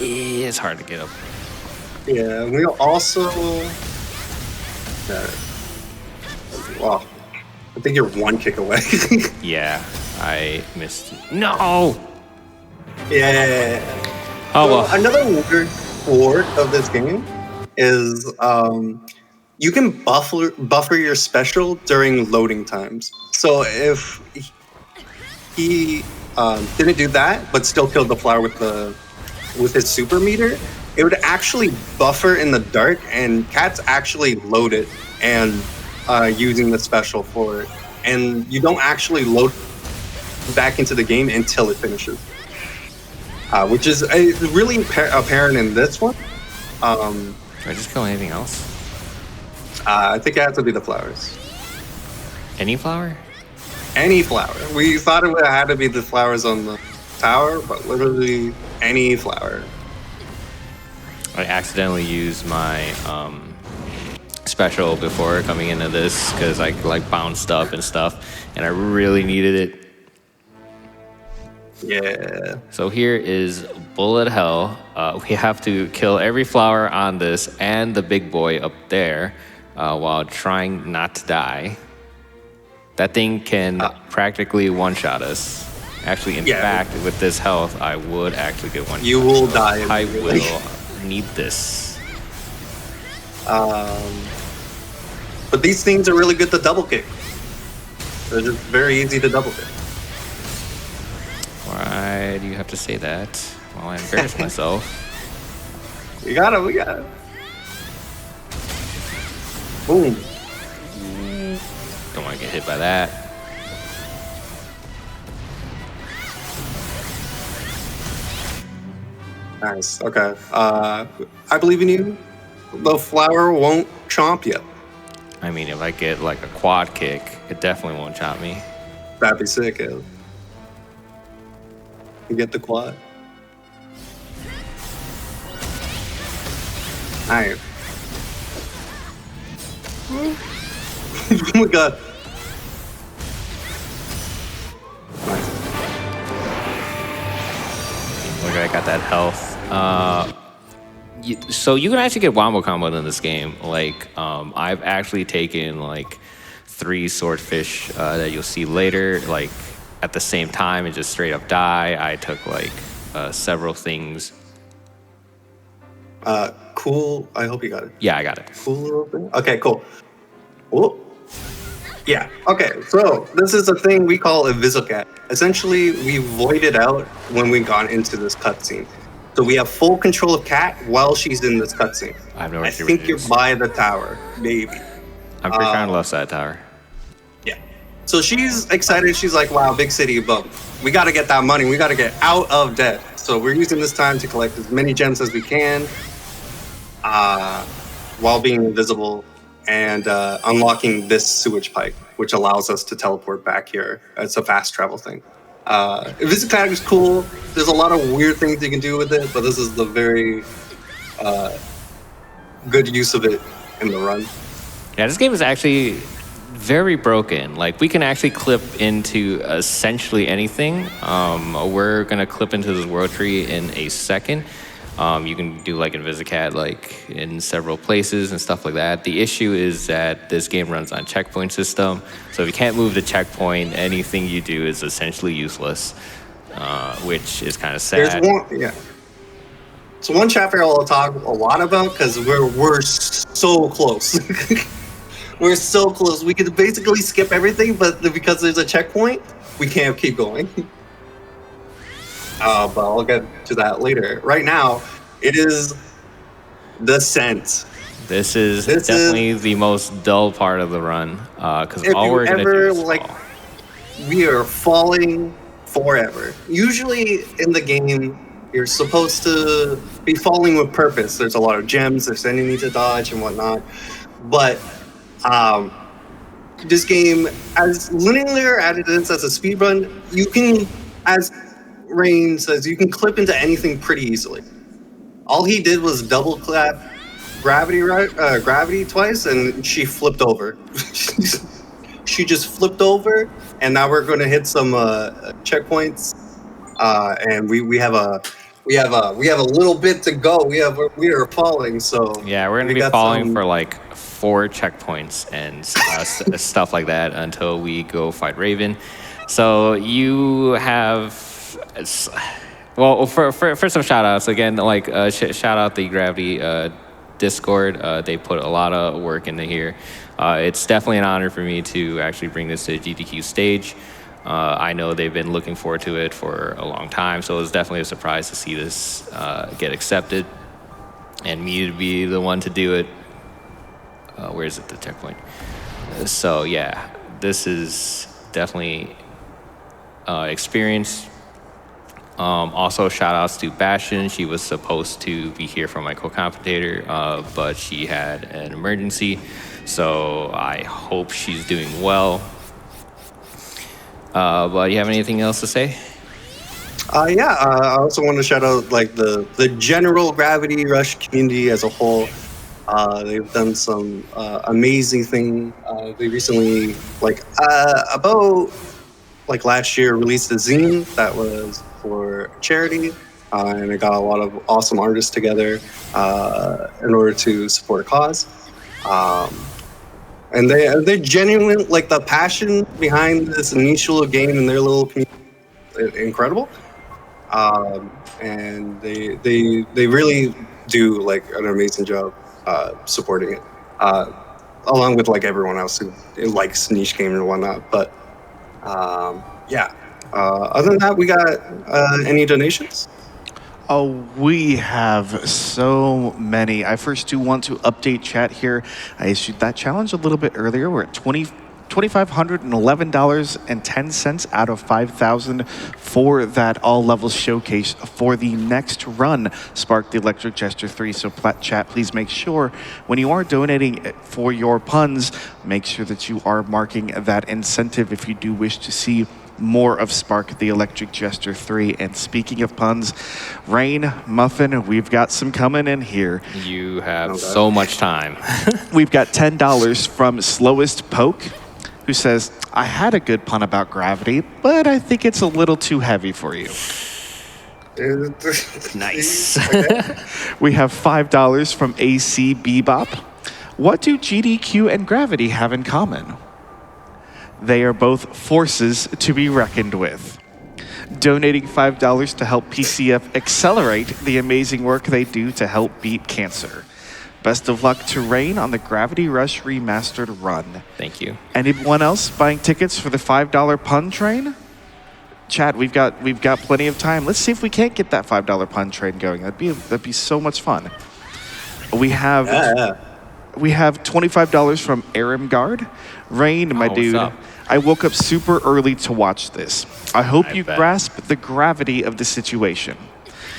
It's hard to get up. Yeah, we also. Wow, I think you're one kick away. Yeah, I missed. No. Yeah. Oh well. Another weird quirk of this game is you can buffer your special during loading times. So if he didn't do that, but still killed the flower with his super meter, it would actually buffer in the dark, and cats actually load it and using the special for it. And you don't actually load back into the game until it finishes, which is really apparent in this one. Can I just kill anything else? I think it has to be the flowers. Any flower? Any flower. We thought it had to be the flowers on the tower, but literally any flower. I accidentally used my special before coming into this because I like bounced up and stuff, and I really needed it. Yeah. So here is bullet hell. We have to kill every flower on this and the big boy up there while trying not to die. That thing can practically one-shot us. Actually, in fact, with this health, I would actually get one. You will die. I will need this. But these things are really good to double kick. They're just very easy to double kick. Why do you have to say that? Well, I embarrass myself. We got it. Boom. Don't want to get hit by that. Nice. Okay. I believe in you. The flower won't chomp you. I mean, if I get like a quad kick, it definitely won't chop me. That'd be sick, yo. You get the quad. Alright. Oh my god. Look, I got that health. So you can actually get wombo comboed in this game. Like, I've actually taken like 3 swordfish that you'll see later, like at the same time, and just straight up die. I took like several things. Cool. I hope you got it. Yeah, I got it. Cool little thing. Okay, cool. Oh. Yeah. Okay. So this is a thing we call a Visocat. Essentially, we voided out when we got into this cutscene. So we have full control of Cat while she's in this cutscene. I have no idea. I think you're by the tower, maybe. I'm pretty sure on the left side tower. Yeah. So she's excited. She's like, "Wow, big city, but we got to get that money. We got to get out of debt." So we're using this time to collect as many gems as we can, while being invisible and unlocking this sewage pipe, which allows us to teleport back here. It's a fast travel thing. Visicad is cool. There's a lot of weird things you can do with it, but this is the very good use of it in the run. Yeah, this game is actually very broken. Like, we can actually clip into essentially anything. We're gonna clip into this world tree in a second. You can do like Invisicat, like in several places and stuff like that. The issue is that this game runs on checkpoint system, so if you can't move the checkpoint, anything you do is essentially useless, which is kind of sad. So one chapter I'll talk a lot about because we're so close. We're so close. We could basically skip everything, but because there's a checkpoint, we can't keep going. But I'll get to that later. Right now, it is Descent. This is definitely the most dull part of the run, because all we're gonna do is fall. We are falling forever. Usually in the game, you're supposed to be falling with purpose. There's a lot of gems, there's enemies to dodge and whatnot. But this game, as linear as it is as a speedrun, you can, as Rain says, you can clip into anything pretty easily. All he did was double clap gravity twice, and she flipped over. She just flipped over, and now we're going to hit some checkpoints, and we have a little bit to go. We are falling, so yeah, we're gonna be falling for like 4 checkpoints and stuff like that until we go fight Raven. So you have, well, for some shout outs again, like shout out the Gravity Discord. They put a lot of work into here. It's definitely an honor for me to actually bring this to GDQ stage. I know they've been looking forward to it for a long time, so it was definitely a surprise to see this get accepted and me to be the one to do it. Where is it, the checkpoint? So yeah, this is definitely experience. Also, shout outs to Bastion. She was supposed to be here for my co-commentator, but she had an emergency, so I hope she's doing well. But you have anything else to say? I also want to shout out like the general Gravity Rush community as a whole. They've done some amazing thing. They recently, about last year, released a zine that was for charity, and it got a lot of awesome artists together in order to support a cause. And they're genuine, like the passion behind this initial game and their little community, incredible. And they really do like an amazing job supporting it, along with like everyone else who likes niche games and whatnot. But other than that, we got any donations? Oh, we have so many. I first do want to update chat here. I issued that challenge a little bit earlier. We're at $2,511.10 out of 5,000 for that all levels showcase for the next run, Spark the Electric Jester 3. So chat, please make sure when you are donating for your puns, make sure that you are marking that incentive if you do wish to see more of Spark the Electric Jester 3. And speaking of puns, Rain, Muffin, we've got some coming in here. You have so much time. We've got $10 from Slowest Poke, who says, I had a good pun about gravity, but I think it's a little too heavy for you. Nice. We have $5 from AC Bebop. What do GDQ and gravity have in common? They are both forces to be reckoned with. Donating $5 to help PCF accelerate the amazing work they do to help beat cancer. Best of luck to Rain on the Gravity Rush Remastered run. Thank you. Anyone else buying tickets for the $5 pun train? Chat, we've got plenty of time. Let's see if we can't get that $5 pun train going. That'd be so much fun. We have $25 from Aramgard. Rain, my dude. What's up? I woke up super early to watch this. I hope you grasp the gravity of the situation.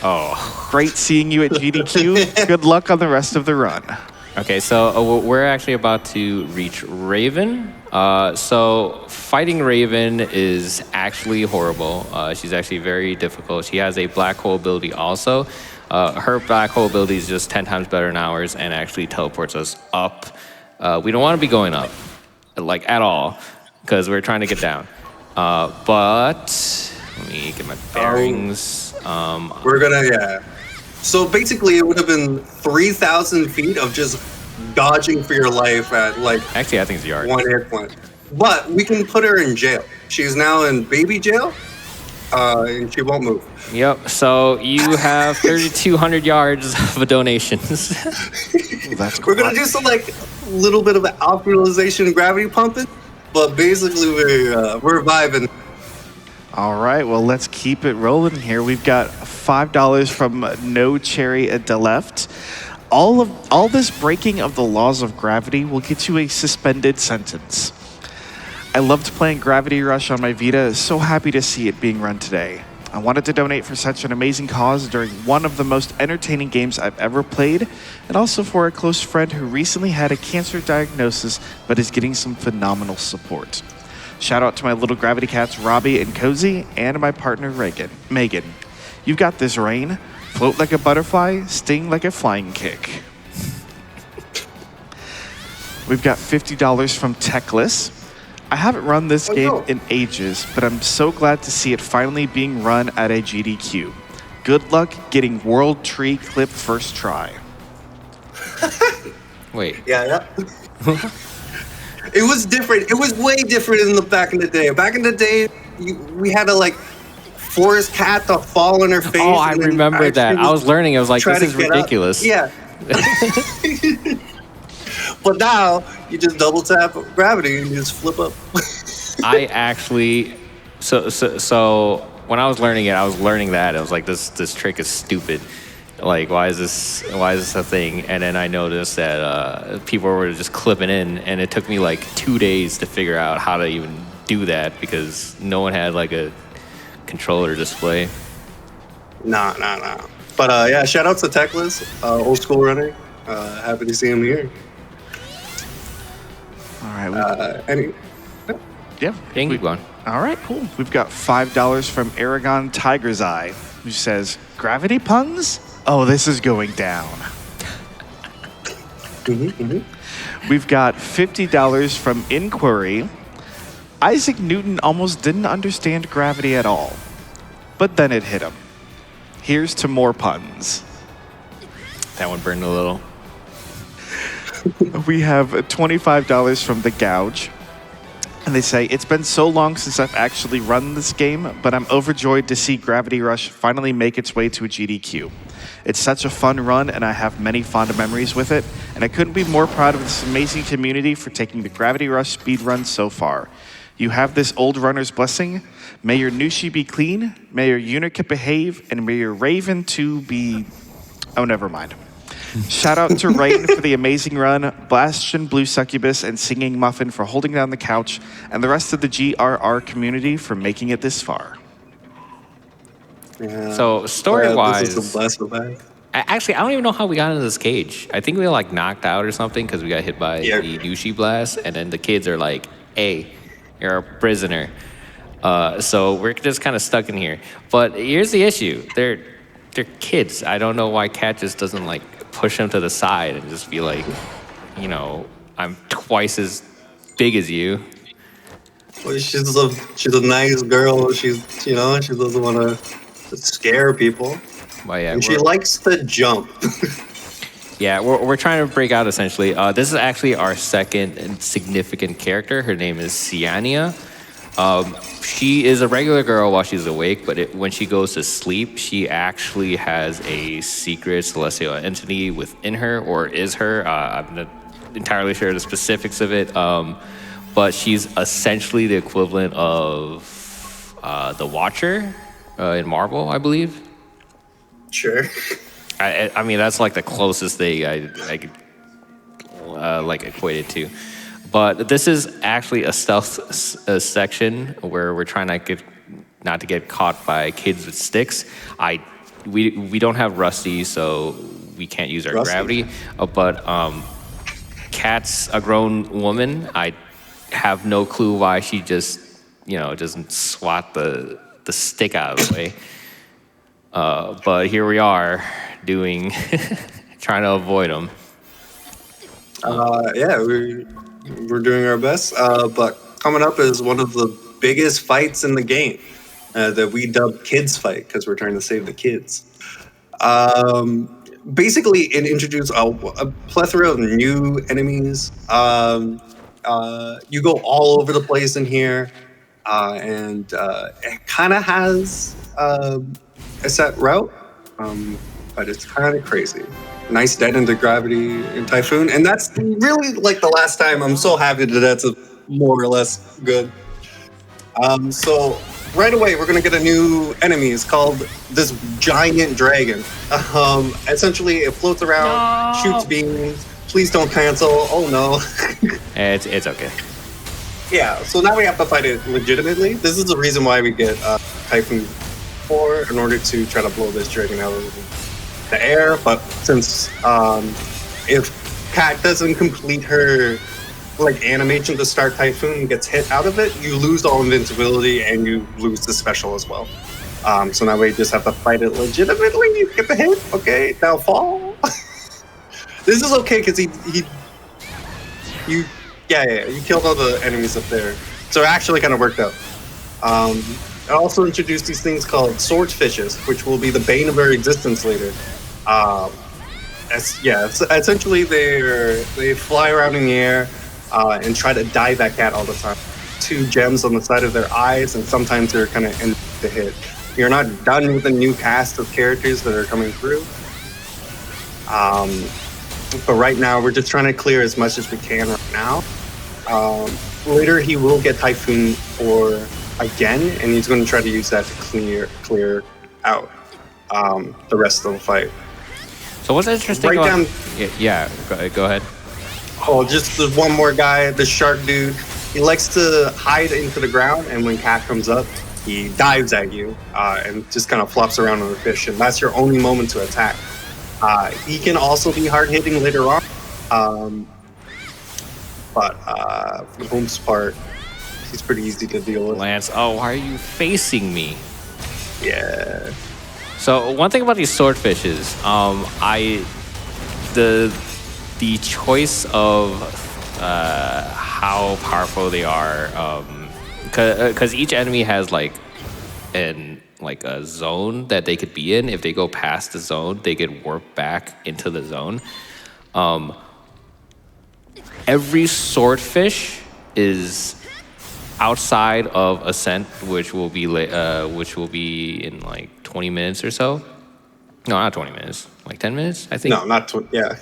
Oh. Great seeing you at GDQ. Good luck on the rest of the run. Okay, so we're actually about to reach Raven. So fighting Raven is actually horrible. She's actually very difficult. She has a black hole ability also. Her black hole ability is just 10 times better than ours and actually teleports us up. We don't want to be going up, like at all, because we're trying to get down. But let me get my bearings. We're gonna, yeah. So basically, it would have been 3,000 feet of just dodging for your life at like Actually, I think it's yard. 1 hit point. But we can put her in jail. She's now in baby jail, and she won't move. Yep. So you have 3,200 yards of donations. That's We're gonna do some like little bit of alkalization and gravity pumping, but basically we're vibing. All right, well, let's keep it rolling here. We've got $5 from No Cherry at the left. All this breaking of the laws of gravity will get you a suspended sentence. I loved playing Gravity Rush on my Vita. So happy to see it being run today. I wanted to donate for such an amazing cause during one of the most entertaining games I've ever played, and also for a close friend who recently had a cancer diagnosis but is getting some phenomenal support. Shout out to my little gravity cats, Robbie and Cozy, and my partner, Megan. You've got this, Rain. Float like a butterfly, sting like a flying kick. We've got $50 from Techless. I haven't run this game in ages, but I'm so glad to see it finally being run at a GDQ. Good luck getting World Tree Clip first try. Wait. Yeah. It was different. It was way different in the back in the day. Back in the day, we had to like force Cat to fall on her face. Oh, I remember that. I was learning. I was like, this is ridiculous. Up. Yeah. But now you just double tap gravity and you just flip up. I actually, so when I was learning it, I was learning that. I was like, this trick is stupid. Like, why is this a thing? And then I noticed that people were just clipping in, and it took me like 2 days to figure out how to even do that because no one had like a controller display. Nah. But yeah, shout out to Techless, old school runner. Happy to see him here. All right. Yeah, keep going. All right, cool. We've got $5 from Aragon Tiger's Eye, who says, "Gravity puns? Oh, this is going down." We've got $50 from Inquiry. Isaac Newton almost didn't understand gravity at all, but then it hit him. Here's to more puns. That one burned a little. We have $25 from The Gouge. And they say, "It's been so long since I've actually run this game, but I'm overjoyed to see Gravity Rush finally make its way to a GDQ. It's such a fun run, and I have many fond memories with it, and I couldn't be more proud of this amazing community for taking the Gravity Rush speedrun so far. You have this old runner's blessing. May your Nushi be clean, may your Unikit behave, and may your Raven too be..." Oh, never mind. Shout out to Rain for the amazing run, Bastion, Blue Succubus, and Singing Muffin for holding down the couch, and the rest of the GRR community for making it this far. Yeah. So story-wise, this is a blessed bag. Actually, I don't even know how we got into this cage. I think we were like knocked out or something because we got hit by the Nushi blast, and then the kids are like, "Hey, you're a prisoner." So we're just kind of stuck in here. But here's the issue: they're kids. I don't know why Cat just doesn't like push them to the side and just be like, you know, "I'm twice as big as you." Well, she's a nice girl. She doesn't want to scare people. But yeah, And she likes to jump. Yeah, we're trying to break out essentially. This is actually our second significant character. Her name is Ciania. She is a regular girl while she's awake, but when she goes to sleep, she actually has a secret celestial entity within her, or is her. I'm not entirely sure the specifics of it, but she's essentially the equivalent of the Watcher in Marvel, I believe. Sure. I mean, that's like the closest thing I could like equate it to. But this is actually a stealth section where we're trying not to get caught by kids with sticks. We don't have Rusty, so we can't use our gravity. But Kat's a grown woman. I have no clue why she just, doesn't swat the stick out of the way. But here we are doing, trying to avoid them. Yeah, we're doing our best. But coming up is one of the biggest fights in the game that we dub Kids Fight because we're trying to save the kids. Basically, it introduced a plethora of new enemies. You go all over the place in here, and it kind of has a set route, but it's kind of crazy. Nice dead into gravity in Typhoon, and that's really like the last time. I'm so happy that that's more or less good. So right away, we're gonna get a new enemy. It's called this giant dragon. Essentially, it floats around, shoots beams. Please don't cancel. Oh no. It's okay. Yeah. So now we have to fight it legitimately. This is the reason why we get Typhoon 4 in order to try to blow this dragon out of the air. But since if Kat doesn't complete her animation to start Typhoon and gets hit out of it, you lose all invincibility and you lose the special as well. So now we just have to fight it legitimately. You get the hit, okay? Now fall. This is okay because you killed all the enemies up there, so it actually kind of worked out. I also introduced these things called swordfishes, which will be the bane of our existence later. Essentially they fly around in the air. And try to dive at Cat all the time. 2 gems on the side of their eyes, and sometimes they're kind of in the hit. You're not done with the new cast of characters that are coming through. But right now, we're just trying to clear as much as we can right now. Later, he will get Typhoon 4 again, and he's going to try to use that to clear out the rest of the fight. So what's interesting about... Go ahead. Oh, just the one more guy, the shark dude. He likes to hide into the ground, and when Cat comes up, he dives at you and just kind of flops around on the fish, and that's your only moment to attack. He can also be hard-hitting later on, but for the most part, he's pretty easy to deal with. Lance, why are you facing me? Yeah. So one thing about these swordfishes, the choice of how powerful they are, because each enemy has a zone that they could be in. If they go past the zone, they get warped back into the zone. Every swordfish is outside of Ascent, which will be in 20 minutes or so. No, not 20 minutes. 10 minutes, I think. No, not 20. Yeah.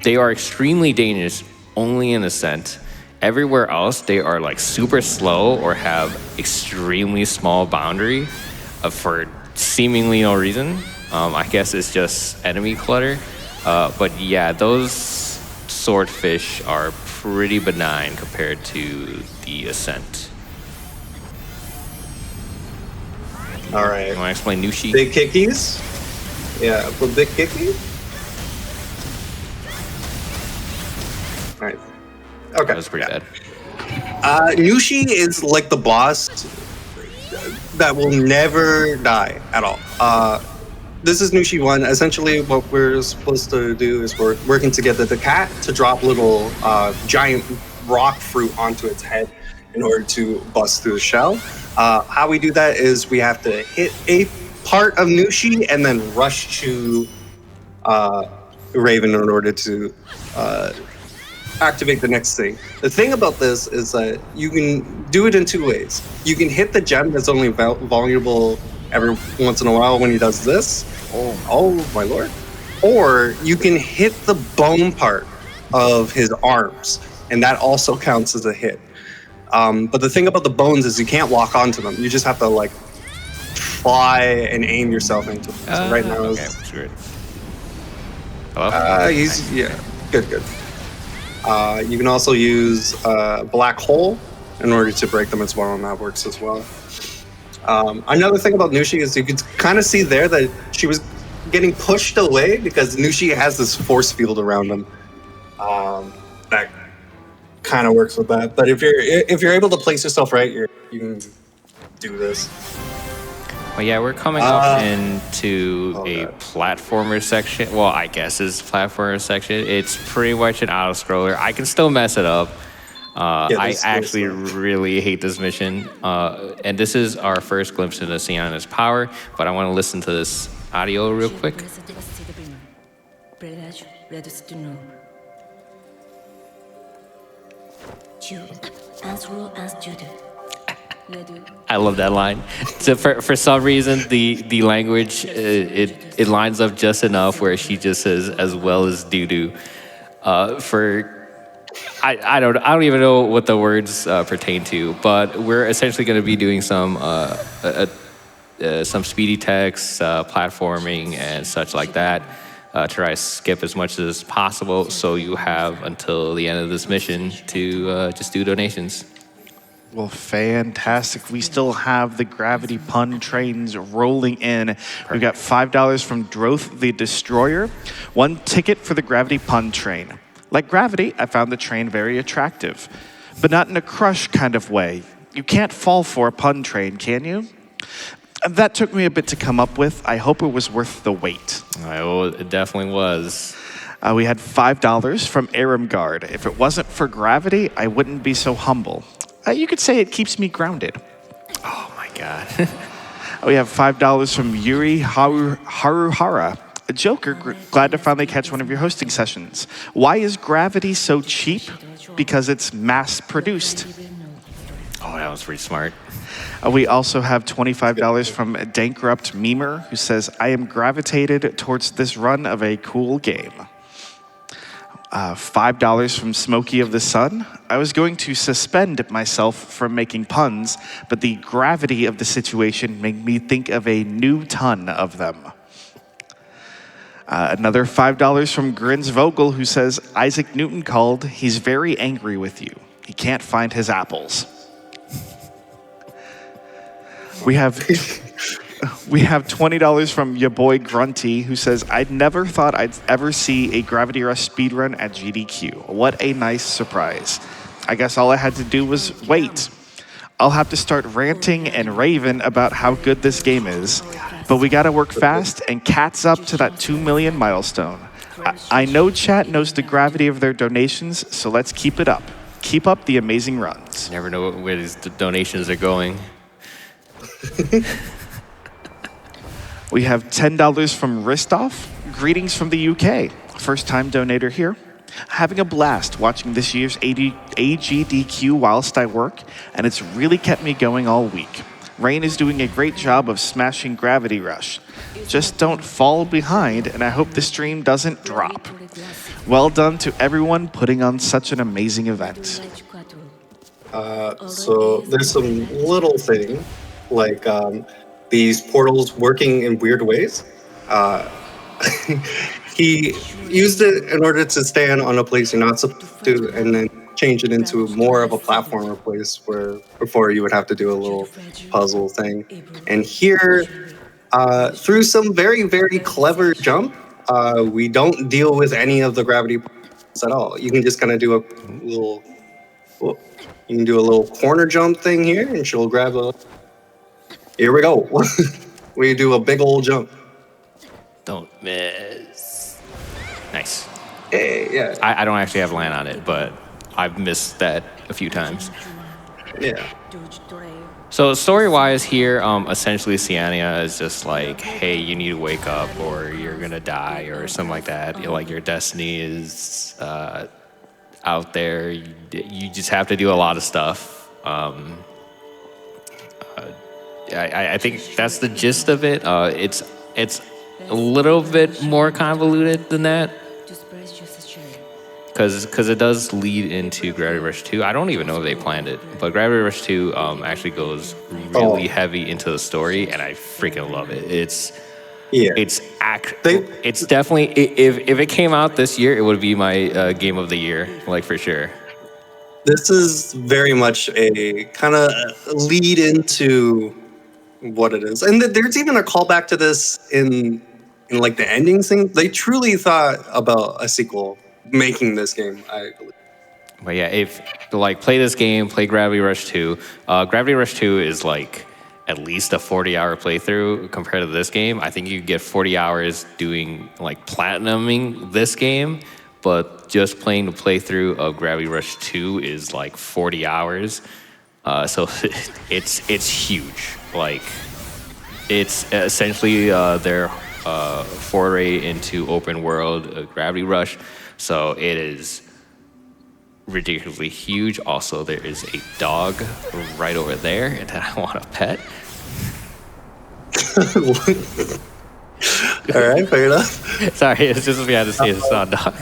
They are extremely dangerous only in Ascent. Everywhere else, they are super slow or have extremely small boundary for seemingly no reason. I guess it's just enemy clutter. But yeah, those swordfish are pretty benign compared to the Ascent. All right. You want to explain Nushi? Big kickies? Yeah, for big kickies? All right. Okay. That was pretty bad. Nushi is like the boss that will never die at all. This is Nushi 1. Essentially, what we're supposed to do is we're working to get the cat to drop little giant rock fruit onto its head in order to bust through the shell. How we do that is we have to hit a part of Nushi and then rush to Raven in order to activate the next thing. The thing about this is that you can do it in 2 ways. You can hit the gem that's only vulnerable every once in a while when he does this. Oh my lord. Or you can hit the bone part of his arms, and that also counts as a hit. But the thing about the bones is you can't lock onto them. You just have to fly and aim yourself into them. So right now, okay, screw it. Hello? Good. You can also use Black Hole in order to break them as well, and that works as well. Another thing about Nushi is you could kind of see there that she was getting pushed away because Nushi has this force field around him. That kind of works with that. But if you're able to place yourself right, you can do this. Well, yeah, we're coming up Uh, into oh a god. platformer section. Well, I guess it's platformer section. It's pretty much an auto scroller. I can still mess it up. Yeah, I this goes actually really hate this mission. And this is our first glimpse into Sienna's power, but I want to listen to this audio real quick. I love that line. So for some reason, the language it lines up just enough where she just says as well as doo doo. I don't even know what the words pertain to, but we're essentially going to be doing some speedy text, platforming, and such like that. Try to skip as much as possible, so you have until the end of this mission to just do donations. Well, fantastic. We still have the gravity pun trains rolling in. We've got $5 from Droth the Destroyer, 1 ticket for the gravity pun train. Like Gravity, I found the train very attractive, but not in a crush kind of way. You can't fall for a pun train, can you? And that took me a bit to come up with. I hope it was worth the wait. Oh, it definitely was. We had $5 from Aramgard. If it wasn't for Gravity, I wouldn't be so humble. You could say it keeps me grounded. Oh my god. We have $5 from Yuri Haruhara. A Joker, glad to finally catch one of your hosting sessions. Why is Gravity so cheap? Because it's mass produced. Oh, that was pretty smart. We also have $25 from Dankrupt Memer, who says, I am gravitated towards this run of a cool game. $5 from Smokey of the Sun. I was going to suspend myself from making puns, but the gravity of the situation made me think of a new ton of them. Another $5 from Grins Vogel, who says, Isaac Newton called. He's very angry with you. He can't find his apples. We have $20 from your boy Grunty, who says, I'd never thought I'd ever see a Gravity Rush speedrun at GDQ. What a nice surprise. I guess all I had to do was wait. I'll have to start ranting and raving about how good this game is, but we gotta work fast and catch up to that 2 million milestone. I know chat knows the gravity of their donations, so let's keep it up. Keep up the amazing runs. Never know where these donations are going. We have $10 from Ristoff. Greetings from the UK. First time donator here. Having a blast watching this year's AGDQ whilst I work, and it's really kept me going all week. Rain is doing a great job of smashing Gravity Rush. Just don't fall behind, and I hope the stream doesn't drop. Well done to everyone putting on such an amazing event. So there's some little thing like these portals working in weird ways. He used it in order to stand on a place you're not supposed to, and then change it into more of a platformer place where before you would have to do a little puzzle thing. And here, through some very, very clever jump, we don't deal with any of the gravity at all. You can just kind of do a little, you can do a little corner jump thing here, and she'll grab a. Here we go. We do a big old jump. Don't miss. Nice. Yeah. I don't actually have land on it, but I've missed that a few times. Yeah. So story-wise here, essentially Sienna is just like, hey, you need to wake up or you're gonna die or something like that. You know, like your destiny is out there. You just have to do a lot of stuff. I think that's the gist of it. It's a little bit more convoluted than that. Because it does lead into Gravity Rush 2. I don't even know if they planned it, but Gravity Rush 2 actually goes really heavy into the story, and I freaking love it. It's definitely, if it came out this year, it would be my game of the year, like for sure. This is very much a kind of lead into what it is, and there's even a callback to this in like the ending thing. They truly thought about a sequel making this game, I believe. But yeah, if like play this game, play Gravity Rush 2. Gravity Rush 2 is like at least a 40-hour playthrough compared to this game. I think you get 40 hours doing like platinuming this game, but just playing the playthrough of Gravity Rush 2 is like 40 hours. So it's huge. Like it's essentially their foray into open world Gravity Rush. So it is ridiculously huge. Also, there is a dog right over there that I want to pet. All right, fair enough. Sorry, it's just we had to say it's not a dog.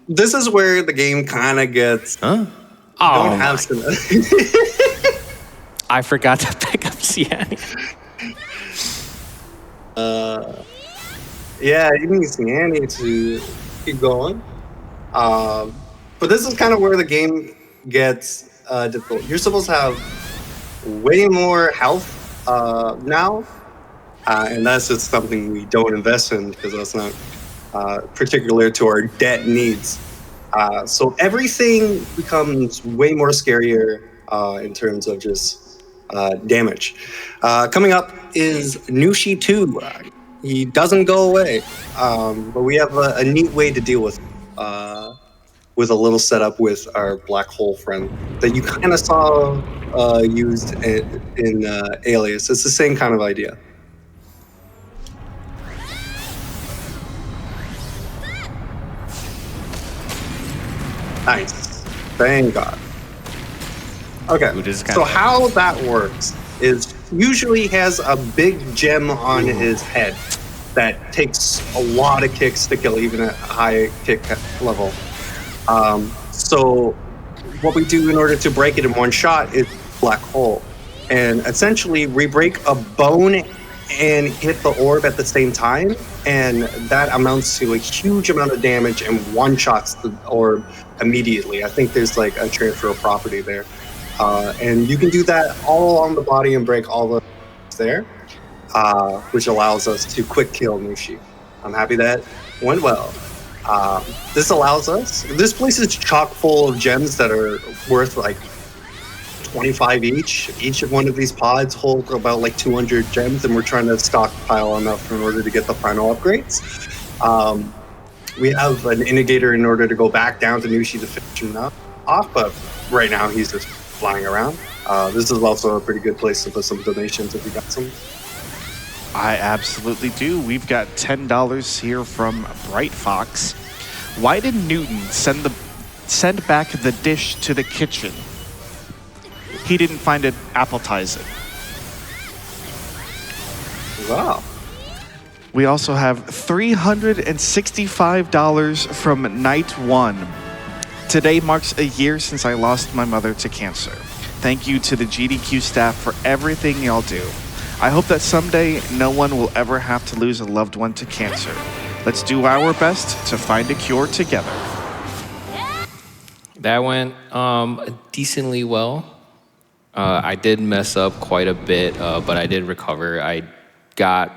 This is where the game kind of gets. Huh? Don't Oh, have some. I forgot to pick up Sienna. Yeah, you need Sienna to keep going. But this is kind of where the game gets difficult. You're supposed to have way more health now, and that's just something we don't invest in because that's not particular to our debt needs. So everything becomes way more scarier in terms of just damage. Coming up is Nushi 2. He doesn't go away, but we have a neat way to deal with a little setup with our black hole friend that you kind of saw used in Alias. It's the same kind of idea. Nice. Thank God. Okay, so how that works is usually has a big gem on his head that takes a lot of kicks to kill, even at a high kick level. So what we do in order to break it in one shot is black hole. And essentially we break a bone and hit the orb at the same time, and that amounts to a huge amount of damage and one-shots the orb immediately. I think there's like a transfer of property there. And you can do that all on the body and break all the there, which allows us to quick kill Nushi. I'm happy that went well. This allows us, this place is chock full of gems that are worth like 25 each. Each of one of these pods hold about like 200 gems, and we're trying to stockpile enough in order to get the final upgrades. We have an indicator in order to go back down to Nushi to finish him off, but right now he's just flying around. This is also a pretty good place to put some donations if you got some. I absolutely do. We've got $10 here from Bright Fox. Why did Newton send back the dish to the kitchen? He didn't find it appetizing. Wow. We also have $365 from Night One. Today marks a year since I lost my mother to cancer. Thank you to the GDQ staff for everything y'all do. I hope that someday no one will ever have to lose a loved one to cancer. Let's do our best to find a cure together. That went decently well. I did mess up quite a bit, but I did recover. I got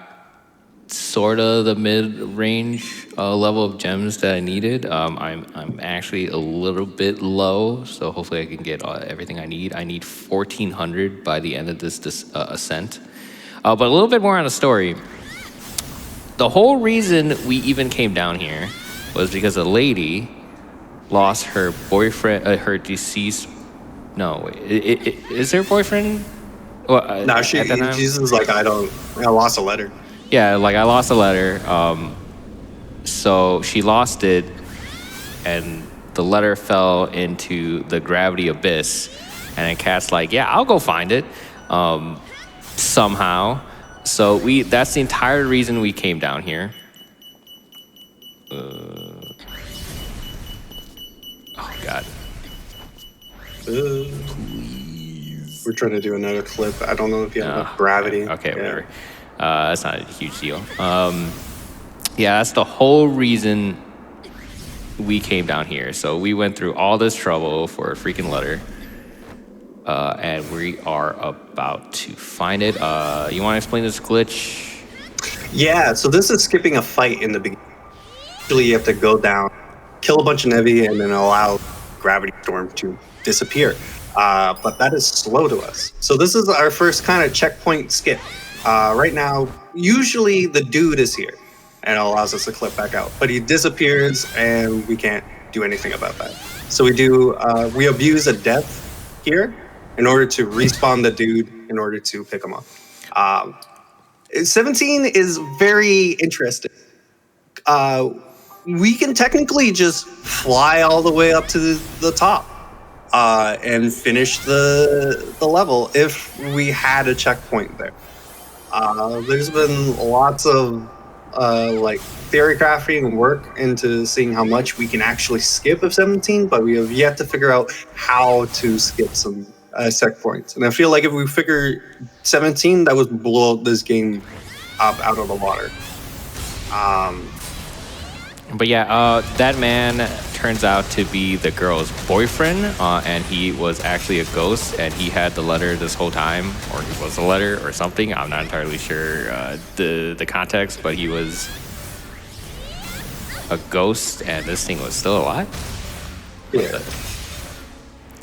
sort of the mid-range level of gems that I needed. I'm actually a little bit low, so hopefully I can get everything I need. I need 1,400 by the end of this ascent. But a little bit more on the story. The whole reason we even came down here was because a lady lost her boyfriend, her deceased. No, wait, is her boyfriend? Well, No, she's like, I lost a letter. Yeah, like I lost a letter. So she lost it, and the letter fell into the gravity abyss. And then Kat's like, yeah, I'll go find it somehow. So that's the entire reason we came down here. Oh, God. Please. We're trying to do another clip. I don't know if you have enough gravity. Okay, whatever. That's not a huge deal. Yeah, that's the whole reason we came down here. So we went through all this trouble for a freaking letter. And we are about to find it. You want to explain this glitch? Yeah, so this is skipping a fight in the beginning. Usually you have to go down, kill a bunch of Nevi, and then allow Gravity Storm to disappear. But that is slow to us. So this is our first kind of checkpoint skip. Right now, usually the dude is here and it allows us to clip back out. But he disappears and we can't do anything about that. So we abuse a death here in order to respawn the dude in order to pick him up. 17 is very interesting. We can technically just fly all the way up to the top and finish the level if we had a checkpoint there. There's been lots of like theory crafting and work into seeing how much we can actually skip of 17, but we have yet to figure out how to skip some checkpoints. And I feel like if we figure 17, that would blow this game up out of the water. But yeah, that man turns out to be the girl's boyfriend, and he was actually a ghost, and he had the letter this whole time, or he was a letter or something. I'm not entirely sure the context, but he was a ghost, and this thing was still alive. Yeah.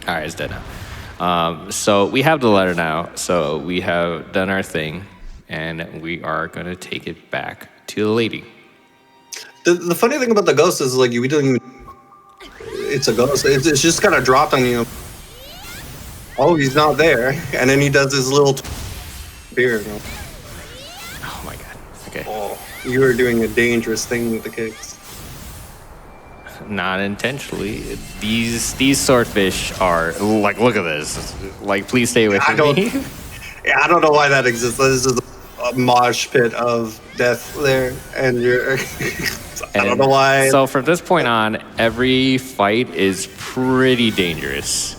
All right, it's dead now. So we have the letter now, so we have done our thing, and we are going to take it back to the lady. The funny thing about the ghost is like we don't even. It's a ghost. It's just kind of dropped on you. Oh, he's not there, and then he does his little beard. Oh my god. Okay. Oh, you are doing a dangerous thing with the kicks. Not intentionally. These swordfish are like. Look at this. Like, please stay away from me. Yeah, I don't know why that exists. This is a mosh pit of death there, and you're. I don't know why. So from this point on, every fight is pretty dangerous.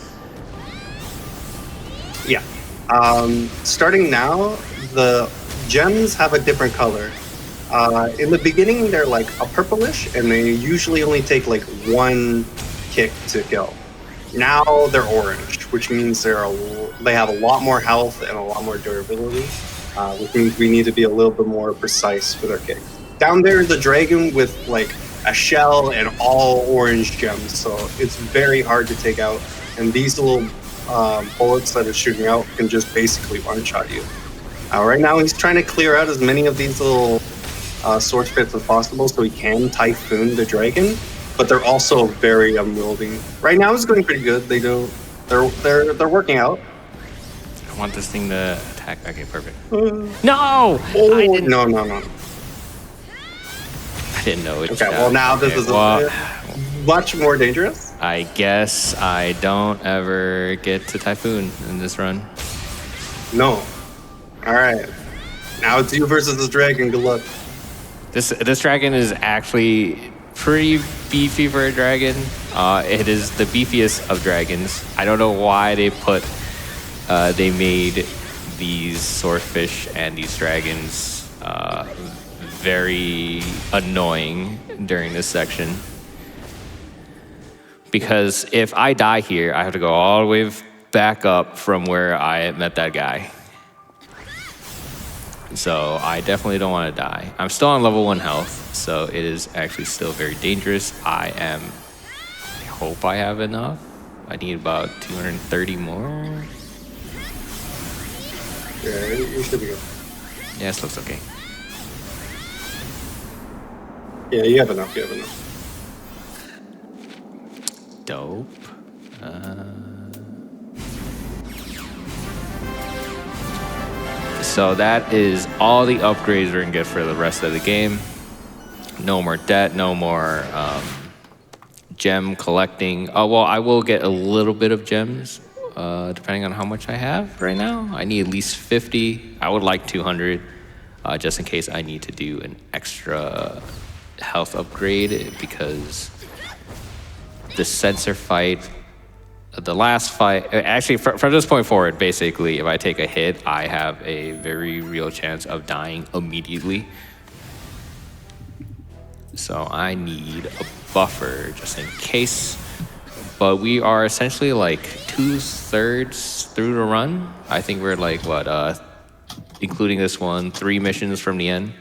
Yeah. Starting now, the gems have a different color. In the beginning, they're like a purplish, and they usually only take like one kick to kill. Now they're orange, which means they have a lot more health and a lot more durability, which means we need to be a little bit more precise with our kicks. Down there is a dragon with like a shell and all orange gems, so it's very hard to take out. And these little bullets that are shooting out can just basically one-shot you. Right now, he's trying to clear out as many of these little sword pits as possible so he can typhoon the dragon. But they're also very unwieldy. Right now, it's going pretty good. They're working out. I want this thing to attack. Okay, perfect. No! Oh, I didn't. No. I didn't know it. Okay, well now this is much more dangerous. I guess I don't ever get to Typhoon in this run. No. All right. Now it's you versus this dragon. Good luck. This dragon is actually pretty beefy for a dragon. It is the beefiest of dragons. I don't know why they made these swordfish and these dragons very annoying during this section. Because if I die here, I have to go all the way back up from where I met that guy. So I definitely don't want to die. I'm still on level 1 health, so it is actually still very dangerous. I hope I have enough. I need about 230 more. Yeah, you should be good. Yeah, this looks okay. Yeah, you have enough. Dope. So that is all the upgrades we're gonna get for the rest of the game. No more debt, no more gem collecting. Oh, well, I will get a little bit of gems, depending on how much I have right now. I need at least 50. I would like 200, just in case I need to do an extra health upgrade, because the sensor fight, the last fight, actually from this point forward, basically, if I take a hit, I have a very real chance of dying immediately. So I need a buffer just in case. But we are essentially like 2/3 through the run. I think we're like, what, including this one, 3 missions from the end.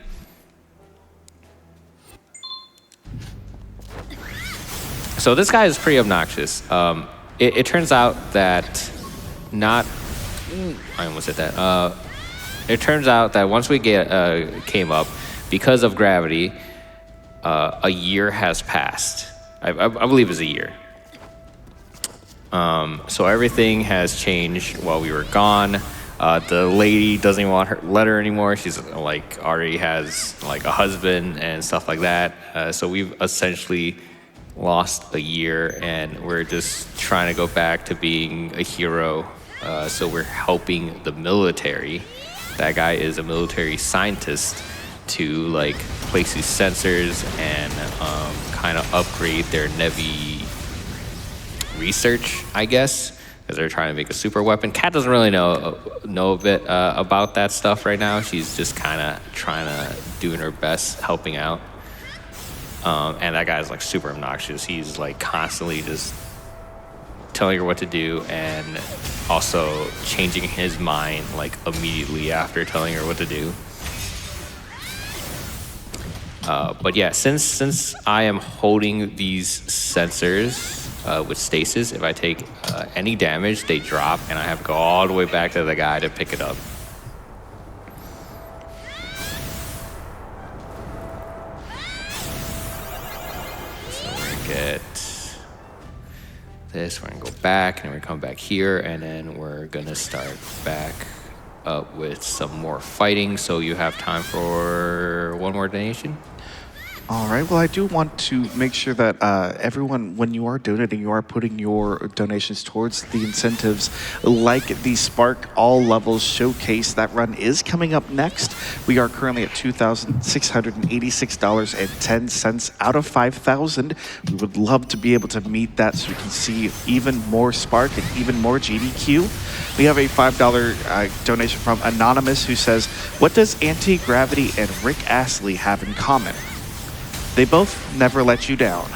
So this guy is pretty obnoxious. It turns out that not. I almost said that. It turns out that once we came up, because of gravity, a year has passed. I believe it's a year. So everything has changed while we were gone. The lady doesn't even want her letter anymore. She's like already has like a husband and stuff like that. So we've essentially lost a year, and we're just trying to go back to being a hero. So we're helping the military. That guy is a military scientist to like place these sensors and kind of upgrade their Navy research, I guess, because they're trying to make a super weapon. Kat doesn't really know a bit about that stuff right now. She's just kind of doing her best, helping out. And that guy's like super obnoxious. He's like constantly just telling her what to do and also changing his mind like immediately after telling her what to do. But yeah, since I am holding these sensors with stasis, if I take any damage, they drop, and I have to go all the way back to the guy to pick it up. So we're gonna get this, we're gonna go back, and then we're gonna come back here, and then we're gonna start back up with some more fighting. So you have time for one more donation? All right. Well, I do want to make sure that everyone, when you are donating, you are putting your donations towards the incentives like the Spark All Levels Showcase. That run is coming up next. We are currently at $2,686.10 out of 5,000. We would love to be able to meet that so we can see even more Spark and even more GDQ. We have a $5 donation from Anonymous who says, what does Anti-Gravity and Rick Astley have in common? They both never let you down.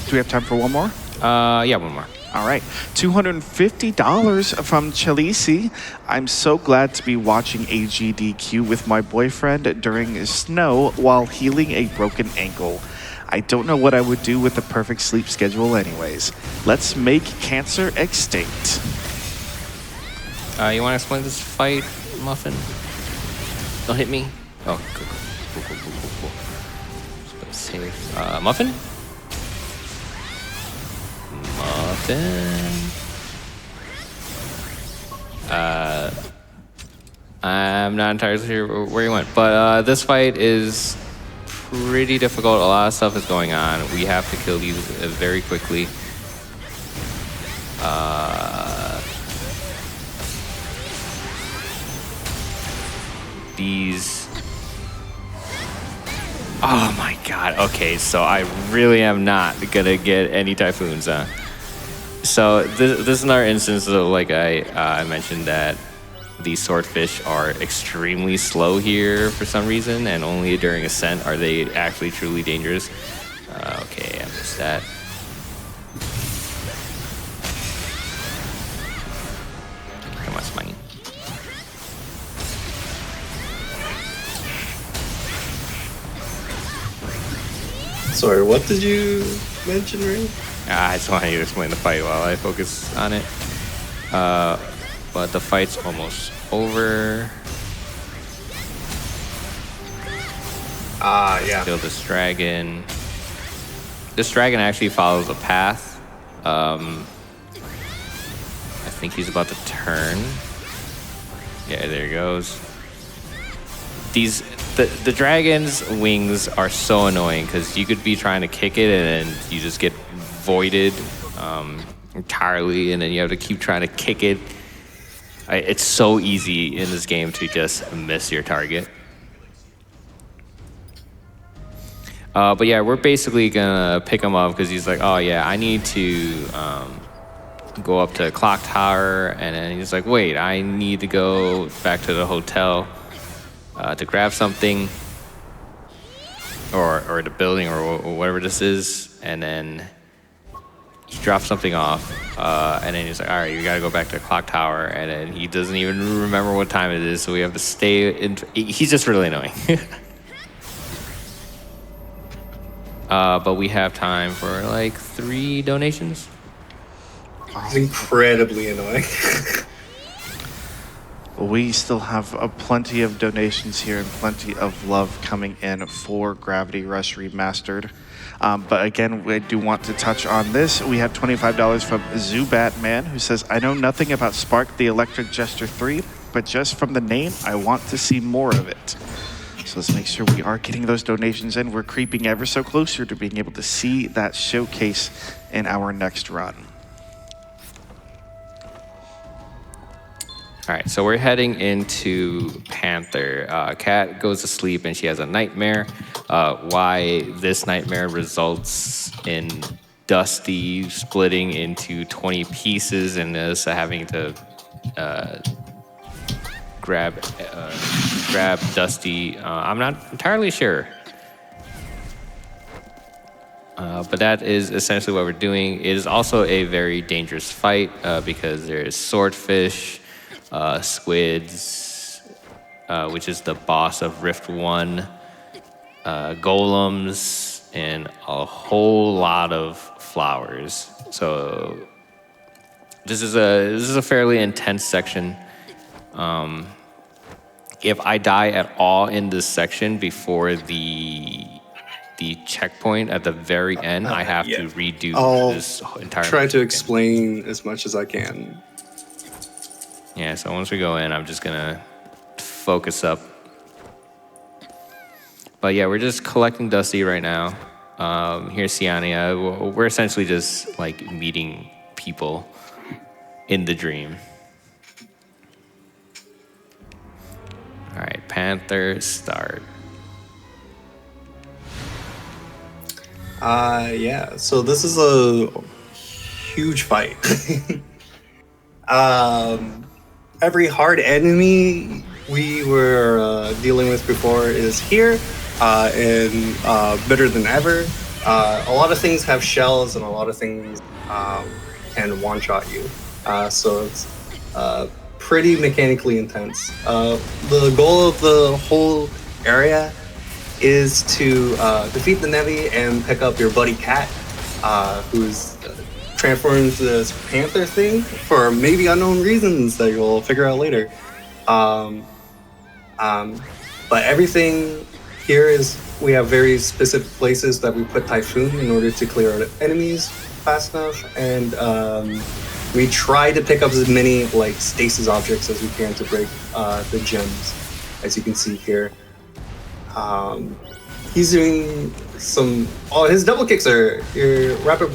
Do we have time for one more? Yeah, one more. All right, $250 from Chalisi. I'm so glad to be watching AGDQ with my boyfriend during snow while healing a broken ankle. I don't know what I would do with the perfect sleep schedule anyways. Let's make cancer extinct. You want to explain this fight, Muffin? Don't hit me. Oh, cool. Just play safe. Muffin? Muffin? I'm not entirely sure where he went, but this fight is pretty difficult. A lot of stuff is going on. We have to kill these very quickly. These. Oh my god. Okay, so I really am not gonna get any typhoons. So this is another instance of like I mentioned that these swordfish are extremely slow here for some reason, and only during ascent are they actually truly dangerous. Okay, I missed that. Come on, Smiley. Sorry, what did you mention, Ray? I just wanted you to explain the fight while I focus on it. But the fight's almost over. Yeah. Kill this dragon. This dragon actually follows a path. I think he's about to turn. Yeah, there he goes. The dragon's wings are so annoying because you could be trying to kick it and then you just get voided entirely, and then you have to keep trying to kick it. It's so easy in this game to just miss your target. But yeah, we're basically gonna pick him up because he's like, oh yeah, I need to go up to Clock Tower, and then he's like, wait, I need to go back to the hotel to grab something, or the building, or whatever this is, and then he drops something off, and then he's like, all right, you gotta go back to the clock tower, and then he doesn't even remember what time it is, so we have to stay in. He's just really annoying. But we have time for like 3 donations. It's incredibly annoying. We still have plenty of donations here and plenty of love coming in for Gravity Rush Remastered. But again, we do want to touch on this. We have $25 from Zubatman, who says, I know nothing about Spark the Electric Gesture 3, but just from the name, I want to see more of it. So let's make sure we are getting those donations in. We're creeping ever so closer to being able to see that showcase in our next run. All right, so we're heading into Panther. Kat goes to sleep and she has a nightmare. Why this nightmare results in Dusty splitting into 20 pieces and us having to grab Dusty. I'm not entirely sure. But that is essentially what we're doing. It is also a very dangerous fight because there's swordfish, squids, which is the boss of Rift 1, golems, and a whole lot of flowers. So this is a fairly intense section. If I die at all in this section before the checkpoint at the very end, I have to redo this entire. Try to explain as much as I can. Yeah, so once we go in, I'm just gonna focus up. But yeah, we're just collecting Dusty right now. Here's Siania. We're essentially just like meeting people in the dream. All right, Panther, start. Yeah, so this is a huge fight. Every hard enemy we were dealing with before is here, and better than ever. A lot of things have shells, and a lot of things can one-shot you. So it's pretty mechanically intense. The goal of the whole area is to defeat the Nevi and pick up your buddy Cat, who's transformed into this panther thing for maybe unknown reasons that you'll figure out later. But everything here is, we have very specific places that we put Typhoon in order to clear our enemies fast enough, and we try to pick up as many like stasis objects as we can to break the gems, as you can see here. He's doing some. Oh, his double kicks are your rapid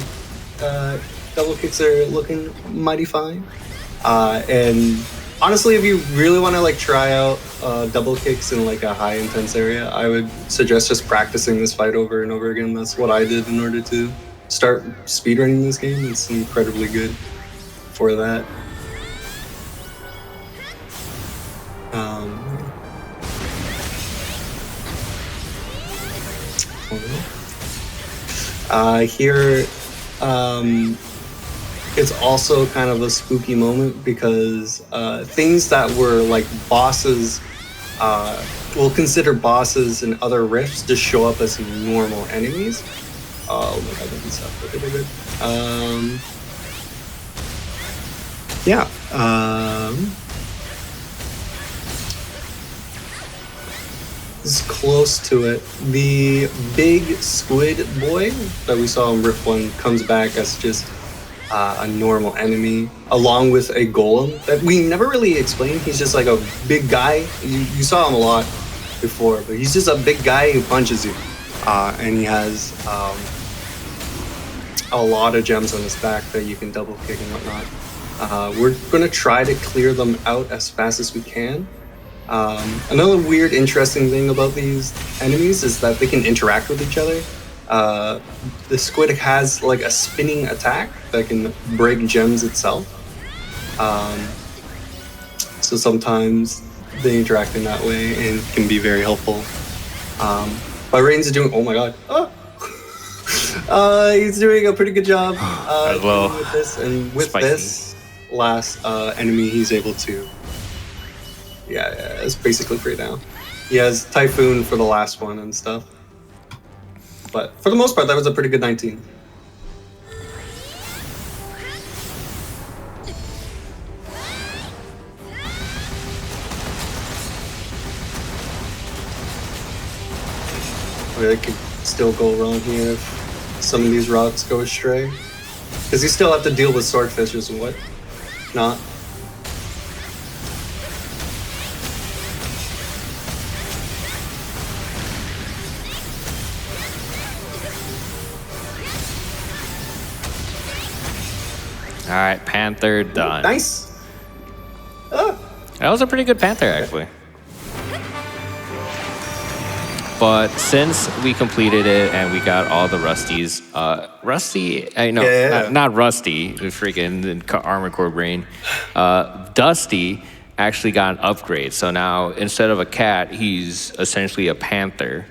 double kicks are looking mighty fine. And honestly, if you really want to like try out double kicks in like a high intense area, I would suggest just practicing this fight over and over again. That's what I did in order to start speedrunning this game. It's incredibly good for that. Here, it's also kind of a spooky moment because things that were like bosses, we'll consider bosses in other rifts, just show up as normal enemies. Oh my god, that stuff. Yeah. This is close to it. The big squid boy that we saw in Rift 1 comes back as just a normal enemy, along with a golem that we never really explained. He's just like a big guy. You saw him a lot before, but he's just a big guy who punches you. And he has a lot of gems on his back that you can double kick and whatnot. We're going to try to clear them out as fast as we can. Another weird, interesting thing about these enemies is that they can interact with each other. The squid has like a spinning attack that can break gems itself. So sometimes they interact in that way and can be very helpful. But Rains is doing, oh my god. Oh. He's doing a pretty good job As well. dealing with this, and with Spicy. this last enemy, he's able to. Yeah, it's basically free now. He has Typhoon for the last one and stuff. But for the most part, that was a pretty good 19. I could still go wrong here if some of these routes go astray. Because you still have to deal with swordfishes and what not. All right, Panther done. Nice. Ah. That was a pretty good Panther, actually. But since we completed it and we got all the Rusties, Rusty, I know, Yeah. not Rusty, the freaking Armor Core Brain, Dusty actually got an upgrade. So now instead of a cat, he's essentially a panther.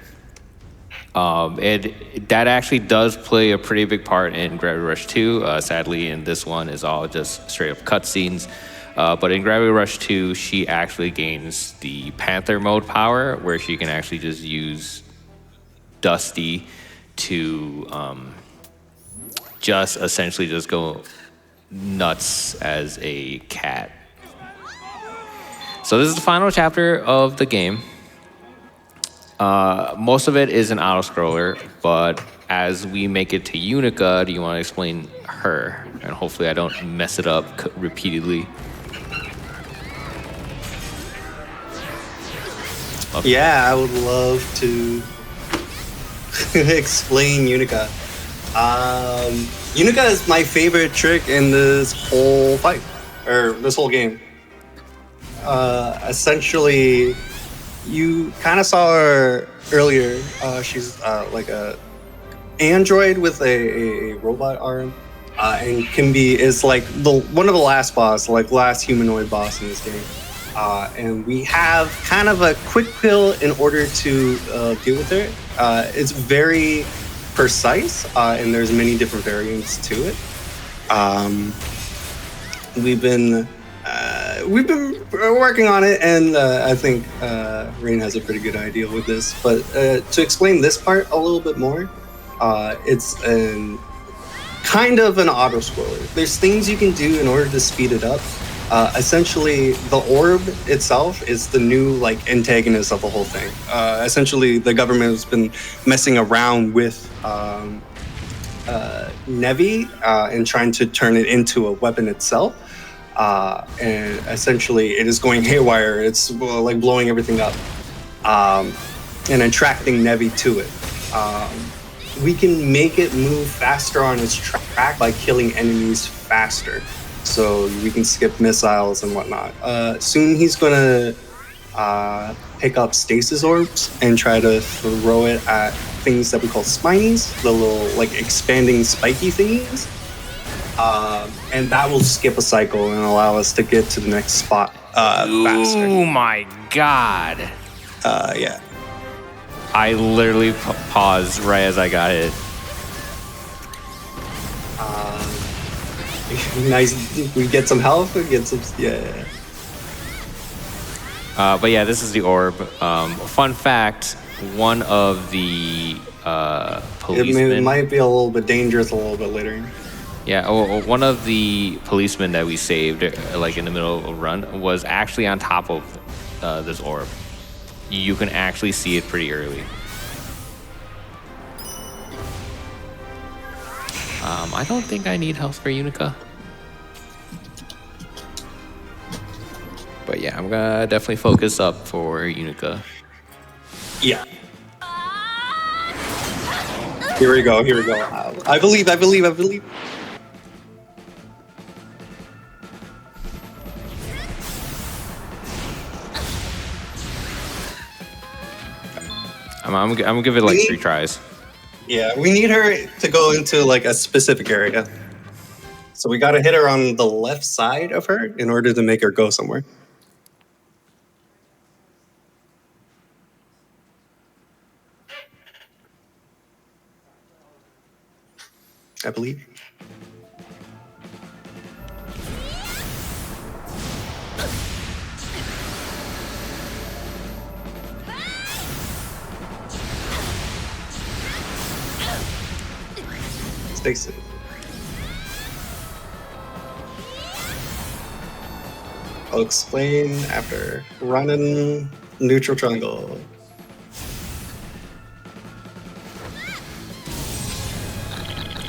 That actually does play a pretty big part in Gravity Rush 2. Sadly, in this one is all just straight up cutscenes. But in Gravity Rush 2, she actually gains the Panther mode power, where she can actually just use Dusty to just essentially just go nuts as a cat. So this is the final chapter of the game. Most of it is an auto-scroller, but as we make it to Unica, do you want to explain her? And hopefully I don't mess it up repeatedly. Yeah, I would love to explain Unica. Unica is my favorite trick in this whole fight, or this whole game. Essentially, you kind of saw her earlier. She's like a android with a robot arm, and is like one of the last boss, like last humanoid boss in this game. And we have kind of a quick pill in order to deal with her. It's very precise, and there's many different variants to it. We've been working on it, and I think Rain has a pretty good idea with this. But to explain this part a little bit more, it's kind of an auto scroller. There's things you can do in order to speed it up. Essentially, the orb itself is the new antagonist of the whole thing. Essentially, the government has been messing around with Nevi and trying to turn it into a weapon itself. And essentially, it is going haywire. It's like blowing everything up and attracting Nevi to it. We can make it move faster on its track by killing enemies faster. So we can skip missiles and whatnot. Soon he's gonna pick up stasis orbs and try to throw it at things that we call spinies, the little expanding spiky thingies. And that will skip a cycle and allow us to get to the next spot faster. Oh my god. Yeah. I literally paused right as I got hit. Nice. We get some health. We get some. Yeah. But yeah, this is the orb. Fun fact: one of the policemen. It might be a little bit dangerous a little bit later. Yeah, one of the policemen that we saved, in the middle of a run, was actually on top of this orb. You can actually see it pretty early. I don't think I need health for Unica. But yeah, I'm gonna definitely focus up for Unica. Yeah. Here we go. Here we go. I believe. I'm gonna give it 3 tries. Yeah, we need her to go into a specific area. So we gotta hit her on the left side of her in order to make her go somewhere. I believe. Stay safe. I'll explain after. Running neutral triangle.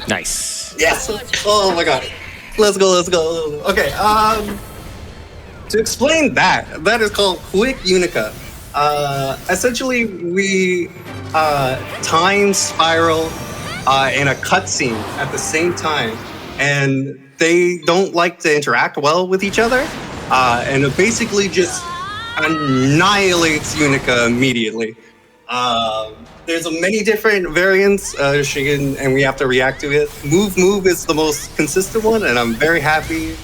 Nice. Yes! Oh my god. Let's go, let's go. Okay, to explain that is called Quick Unica. Essentially, we time spiral in a cutscene at the same time, and they don't like to interact well with each other, and it basically just annihilates Unica immediately. There's many different variants, and we have to react to it. Move is the most consistent one, and I'm very happy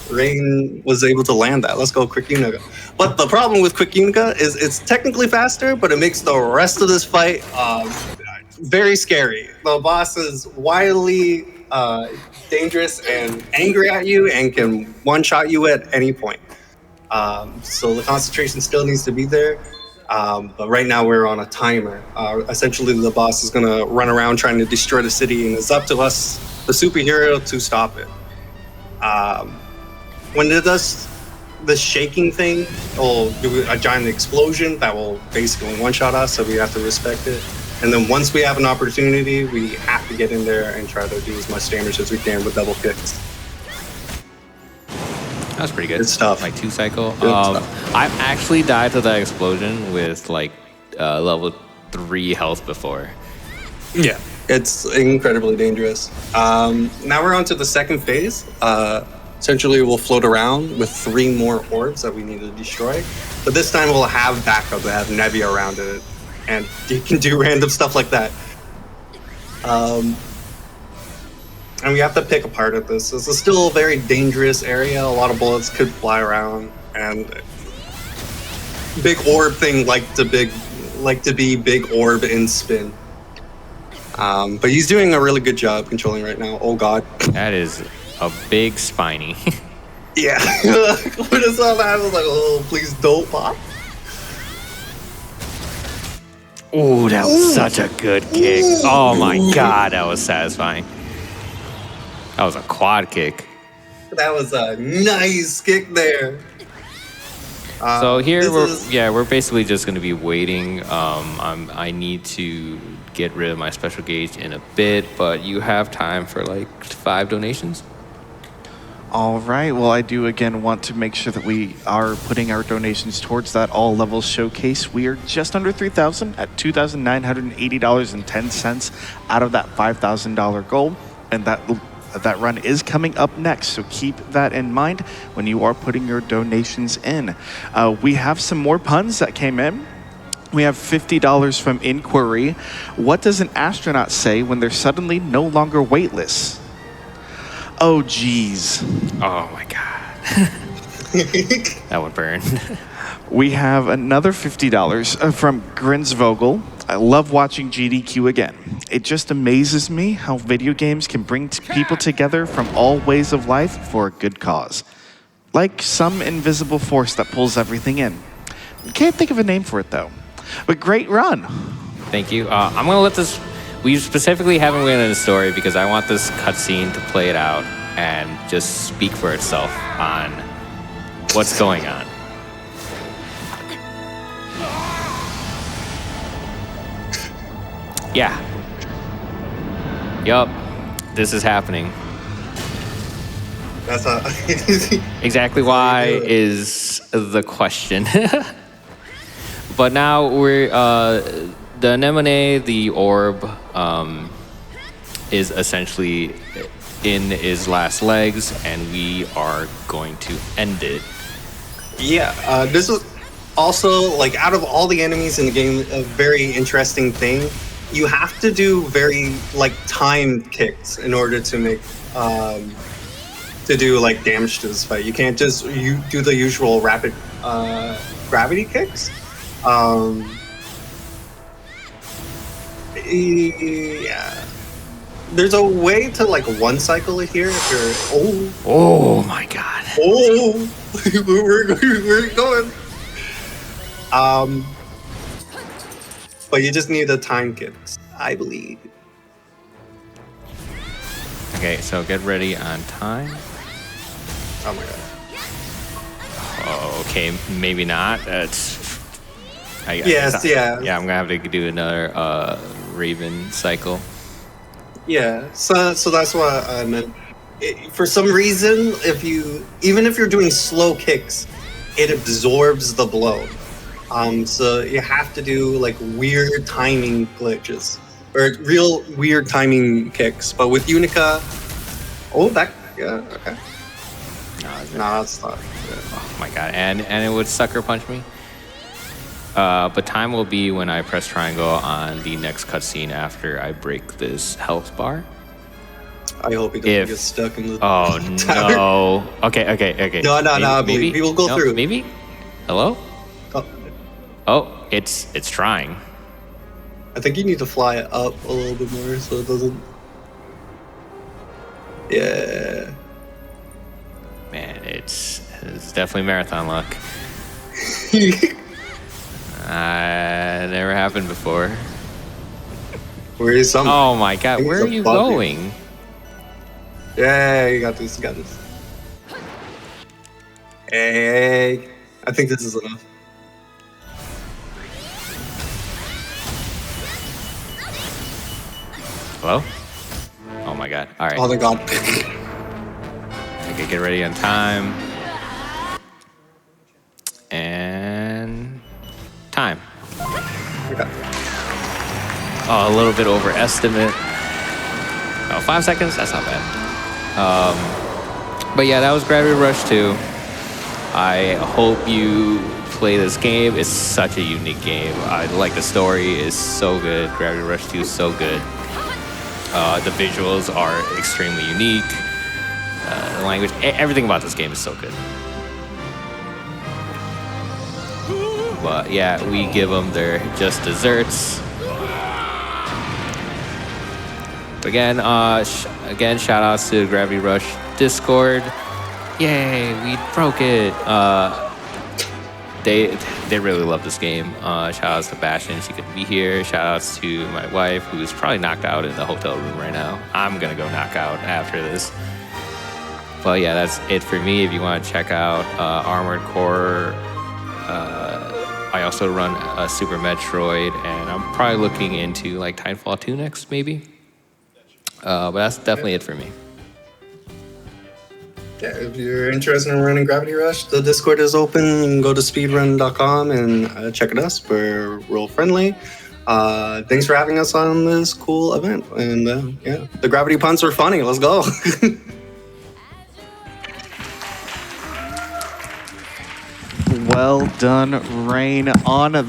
Rain was able to land that. Let's go Quick Unica. But the problem with Quick Unica is it's technically faster, but it makes the rest of this fight very scary. The boss is wildly dangerous and angry at you and can one-shot you at any point. So the concentration still needs to be there. But right now we're on a timer. Essentially, the boss is going to run around trying to destroy the city, and it's up to us, the superhero, to stop it. When it does the shaking thing, it'll do a giant explosion that will basically one-shot us, so we have to respect it. And then once we have an opportunity, we have to get in there and try to do as much damage as we can with double kicks. That was pretty good. Good stuff. Like 2 cycle. Stuff. I've actually died to that explosion with like level 3 health before. Yeah, it's incredibly dangerous. Now we're on to the second phase. Essentially, we'll float around with 3 more orbs that we need to destroy. But this time we'll have backup that have Nebia around it. And you can do random stuff like that. And we have to pick apart at this. This is still a very dangerous area. A lot of bullets could fly around. And big orb thing like to be big orb in spin. But he's doing a really good job controlling right now. Oh god. That is a big spiny. Yeah. When I saw that, I was like, oh, please don't pop. Ooh, that was such a good kick. Oh my god, that was satisfying. That was a quad kick. That was a nice kick there. So here we're basically just going to be waiting. I need to get rid of my special gauge in a bit, but you have time for like 5 donations. All right. Well, I do again want to make sure that we are putting our donations towards that all levels showcase. We are just under 3,000 at $2,980.10 out of that $5,000 goal, and that run is coming up next. So keep that in mind when you are putting your donations in. We have some more puns that came in. We have $50 from Inquiry. What does an astronaut say when they're suddenly no longer weightless? Oh, geez. Oh my god. That would burn. We have another $50 from Grinsvogel. I love watching GDQ again. It just amazes me how video games can bring people together from all ways of life for a good cause. Like some invisible force that pulls everything in. Can't think of a name for it though. But great run. Thank you. I'm going to let this... We specifically haven't written a story because I want this cutscene to play it out and just speak for itself on what's going on. Yeah. Yup. This is happening. That's a Exactly why is the question. But now we're... the anemone, the orb, is essentially in his last legs, and we are going to end it. Yeah, this is also, like, out of all the enemies in the game, a very interesting thing. You have to do very, like, timed kicks in order to make, to do, like, damage to this fight. You can't just do the usual rapid Yeah. There's a way to like one cycle it here if you're. Oh my god. Oh, we're going. But you just need the time kicks, I believe. Okay, so get ready on time. Oh my god. Oh, okay, maybe not. That's. Yes, yeah. Yeah, I'm gonna have to do another Raven cycle. Yeah, so that's what I meant. For some reason, even if you're doing slow kicks, it absorbs the blow. So you have to do like weird timing glitches or real weird timing kicks. But with Unica, yeah, okay. No, that's not. Yeah. Oh my god, and it would sucker punch me. But time will be when I press triangle on the next cutscene after I break this health bar. I hope he doesn't get stuck in the. Oh tower. no. Okay. No. Maybe We will go through. Maybe. Hello. Oh, Oh, it's trying. I think you need to fly it up a little bit more so it doesn't. Yeah. Man, it's definitely marathon luck. Never happened before. Where is some? Oh my god, where are you going? Yeah, you got this. You got this. Hey, I think this is enough. Hello? Oh my god. All right. Oh my god. Okay, get ready on time. And time. Okay. Oh, a little bit overestimate. Oh, 5 seconds? That's not bad. But yeah, that was Gravity Rush 2. I hope you play this game. It's such a unique game. I like the story is so good. Gravity Rush 2 is so good. The visuals are extremely unique. The language, everything about this game is so good. But yeah, we give them their just desserts. Again, shout outs to Gravity Rush Discord. Yay, we broke it. They really love this game. Shout outs to Bastion, she couldn't be here. Shout outs to my wife, who's probably knocked out in the hotel room right now. I'm gonna go knock out after this. But yeah, that's it for me. If you want to check out Armored Core, I also run a Super Metroid, and I'm probably looking into like Titanfall 2 next, maybe. But that's definitely it for me. Yeah, if you're interested in running Gravity Rush, the Discord is open. You can go to speedrun.com and check it out. We're real friendly. Thanks for having us on this cool event. And yeah, the gravity punts were funny. Let's go. Well done, Rain, on that